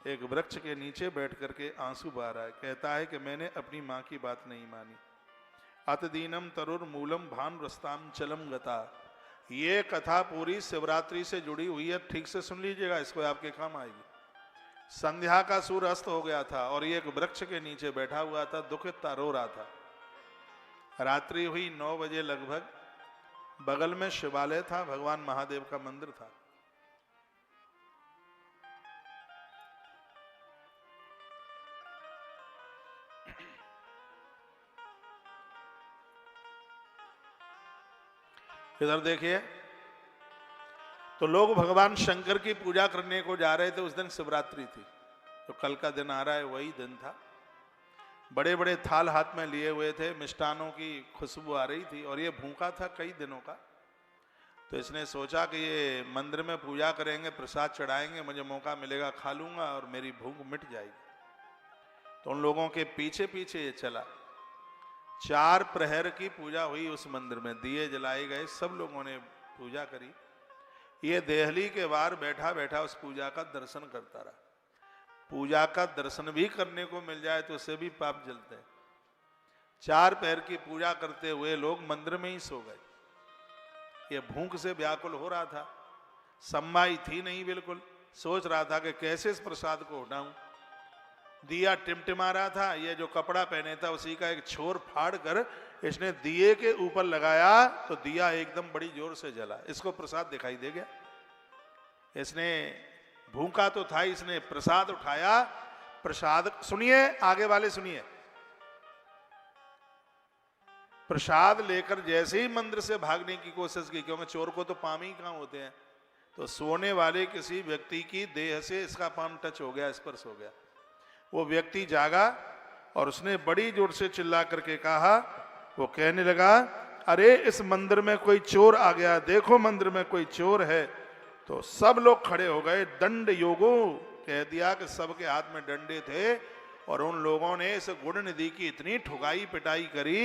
एक वृक्ष के नीचे बैठ करके आंसू बहा रहा है, कहता है कि मैंने अपनी मां की बात नहीं मानी। अतदीनम तरुर मूलम भान रस्ताम चलम गता। ये कथा पूरी शिवरात्रि से जुड़ी हुई है, ठीक से सुन लीजिएगा, इसको आपके काम आएगी। संध्या का सूर्य अस्त हो गया था और ये एक वृक्ष के नीचे बैठा हुआ था, दुखित था, रो रहा था। रात्रि हुई 9 बजे लगभग। बगल में शिवालय था, भगवान महादेव का मंदिर था। इधर देखिए, तो लोग भगवान शंकर की पूजा करने को जा रहे थे। उस दिन शिवरात्रि थी, तो कल का दिन आ रहा है, वही दिन था। बड़े बड़े थाल हाथ में लिए हुए थे, मिष्टानों की खुशबू आ रही थी और ये भूखा था कई दिनों का। तो इसने सोचा कि ये मंदिर में पूजा करेंगे, प्रसाद चढ़ाएंगे, मुझे मौका मिलेगा, खा लूंगा और मेरी भूख मिट जाएगी। तो उन लोगों के पीछे पीछे ये चला। 4 प्रहर की पूजा हुई उस मंदिर में, दिए जलाए गए, सब लोगों ने पूजा करी। ये देहली के बाहर बैठा बैठा उस पूजा का दर्शन करता रहा। पूजा का दर्शन भी करने को मिल जाए तो उससे भी पाप जलते हैं। 4 प्रहर की पूजा करते हुए लोग मंदिर में ही सो गए। ये भूख से व्याकुल हो रहा था, सम्माई थी नहीं बिल्कुल, सोच रहा था कि कैसे इस प्रसाद को उठाऊं। दिया टिमटिमा रहा था, ये जो कपड़ा पहने था उसी का एक छोर फाड़ कर इसने दिए के ऊपर लगाया तो दिया एकदम बड़ी जोर से जला। इसको प्रसाद दिखाई दे गया। इसने भूखा तो था, इसने प्रसाद उठाया। प्रसाद सुनिए, आगे वाले सुनिए। प्रसाद लेकर जैसे ही मंदिर से भागने की कोशिश की, क्योंकि चोर को तो पाम ही कहां होते हैं, तो सोने वाले किसी व्यक्ति की देह से इसका पाम टच हो गया, स्पर्श हो गया। वो व्यक्ति जागा और उसने बड़ी जोर से चिल्ला करके कहा, वो कहने लगा, अरे इस मंदिर में कोई चोर आ गया, देखो मंदिर में कोई चोर है। तो सब लोग खड़े हो गए। दंड योगो कह दिया कि सबके हाथ में डंडे थे और उन लोगों ने इस गुण निधि की इतनी ठुकाई पिटाई करी,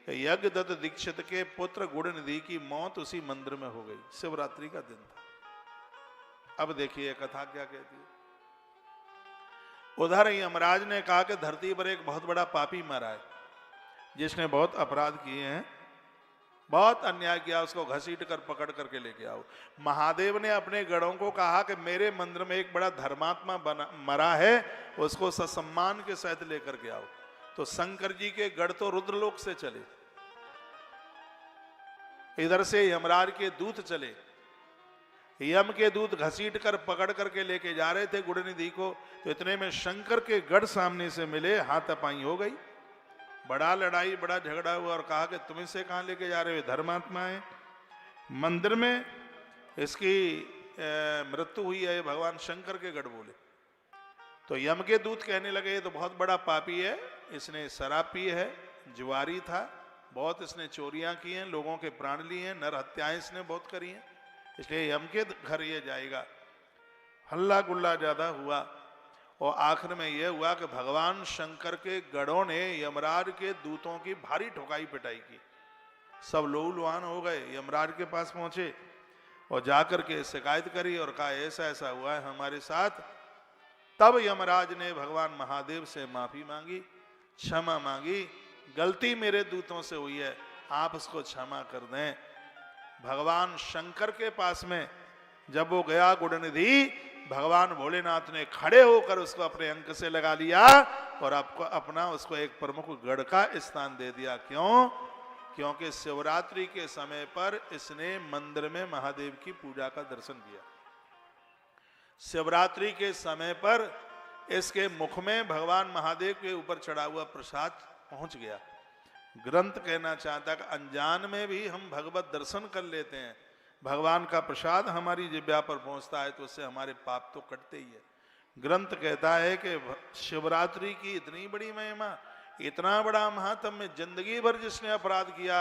यज्ञ दत्त दीक्षित के पुत्र गुण निधि की मौत उसी मंदिर में हो गई। शिवरात्रि का दिन था। अब देखिए कथा क्या कहती है। उधर यमराज ने कहा कि धरती पर एक बहुत बड़ा पापी मरा है, जिसने बहुत अपराध किए हैं, बहुत अन्याय किया, उसको घसीट कर पकड़ करके लेके आओ। महादेव ने अपने गणों को कहा कि मेरे मंदिर में एक बड़ा धर्मात्मा मरा है, उसको ससम्मान के साथ लेकर के आओ। तो शंकर जी के गढ़ तो रुद्रलोक से चले, इधर से यमराज के दूत चले। यम के दूत घसीट कर पकड़ करके लेके जा रहे थे गुणनिधि को। तो इतने में शंकर के गढ़ सामने से मिले, हाथापाई हो गई, बड़ा लड़ाई, बड़ा झगड़ा हुआ और कहा कि तुम इसे कहां लेके जा रहे हो, धर्मात्मा है, मंदिर में इसकी मृत्यु हुई है, भगवान शंकर के गढ़ बोले। तो यम के दूत कहने लगे, ये तो बहुत बड़ा पापी है, इसने शराब पी है, जुआरी था, बहुत इसने चोरियां की हैं, लोगों के प्राण लिए हैं, नर हत्याएं इसने बहुत करी हैं, इसलिए यम के घर ये जाएगा। हल्ला गुल्ला ज्यादा हुआ और आखिर में यह हुआ कि भगवान शंकर के गढ़ों ने यमराज के दूतों की भारी ठुकाई पिटाई की। सब लहूलुहान हो गए, यमराज के पास पहुंचे और जाकर के शिकायत करी और कहा ऐसा ऐसा हुआ है हमारे साथ। तब यमराज ने भगवान महादेव से माफी मांगी, क्षमा मांगी, गलती मेरे दूतों से हुई है, आप उसको क्षमा कर दें। भगवान शंकर के पास में जब वो गया गुणनिधि, भगवान भोलेनाथ ने खड़े होकर उसको अपने अंक से लगा लिया और आपको अपना उसको एक प्रमुख गढ़ का स्थान दे दिया। क्यों? क्योंकि शिवरात्रि के समय पर इसने मंदिर में महादेव की पूजा का दर्शन किया। शिवरात्रि के समय पर इसके मुख में भगवान महादेव के ऊपर चढ़ा हुआ प्रसाद पहुंच गया। ग्रंथ कहना चाहता है कि अनजान में भी हम भगवत दर्शन कर लेते हैं, भगवान का प्रसाद हमारी जिह्वा पर पहुंचता है तो उससे हमारे पाप तो कटते ही है। ग्रंथ कहता है कि शिवरात्रि की इतनी बड़ी महिमा, इतना बड़ा महात्म्य, जिंदगी भर जिसने अपराध किया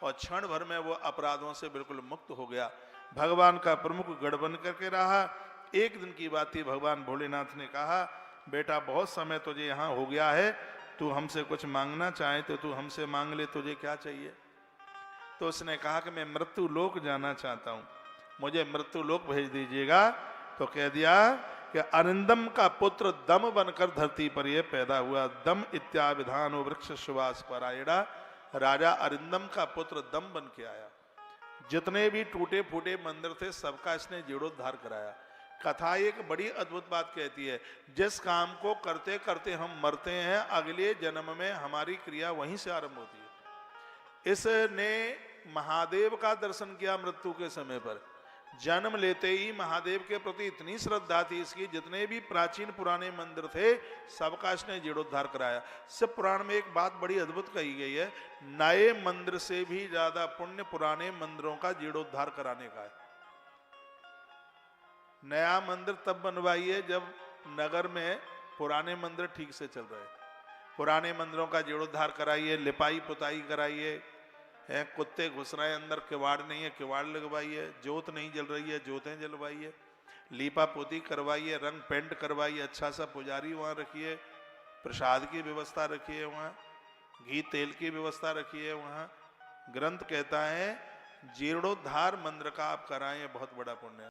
और क्षण भर में वो अपराधों से बिल्कुल मुक्त हो गया, भगवान का प्रमुख गढ़ बन करके रहा। एक दिन की बात थी, भगवान भोलेनाथ ने कहा, बेटा बहुत समय तुझे यहाँ हो गया है, तू हमसे कुछ मांगना चाहे तो तू हमसे मांग ले, तुझे क्या चाहिए? तो उसने कहा कि मैं मृत्यु लोक जाना चाहता हूँ, मुझे मृत्यु लोक भेज दीजिएगा। तो कह दिया कि अरिंदम का पुत्र दम बनकर धरती पर यह पैदा हुआ। दम इत्याविधान वृक्ष सुवास परायणा, राजा अरिंदम का पुत्र दम बन के आया। जितने भी टूटे फूटे मंदिर थे सबका इसने जीर्णोद्धार कराया। कथा एक बड़ी अद्भुत बात कहती है, जिस काम को करते करते हम मरते हैं, अगले जन्म में हमारी क्रिया वहीं से आरंभ होती है। इसने महादेव का दर्शन किया मृत्यु के समय पर। जन्म लेते ही महादेव के प्रति इतनी श्रद्धा थी इसकी, जितने भी प्राचीन पुराने मंदिर थे सबका इसने जीर्णोद्धार कराया। शिव पुराण में एक बात बड़ी अद्भुत कही गई है, नए मंदिर से भी ज्यादा पुण्य पुराने मंदिरों का जीर्णोद्धार कराने का है। नया मंदिर तब बनवाइए जब नगर में पुराने मंदिर ठीक से चल रहे हैं। पुराने मंदिरों का जीर्णोद्धार कराइए, लिपाई पुताई कराइए, है कुत्ते घुस रहे हैं अंदर, किवाड़ नहीं है किवाड़ लगवाइए, जोत नहीं जल रही है जोतें जलवाइए, लीपा पोती करवाइए, रंग पेंट करवाइए, अच्छा सा पुजारी वहाँ रखिए, प्रसाद की व्यवस्था रखिए, वहाँ घी तेल की व्यवस्था रखिए। वहाँ ग्रंथ कहता है जीर्णोद्धार मंदिर का आप कराएं, बहुत बड़ा पुण्य है।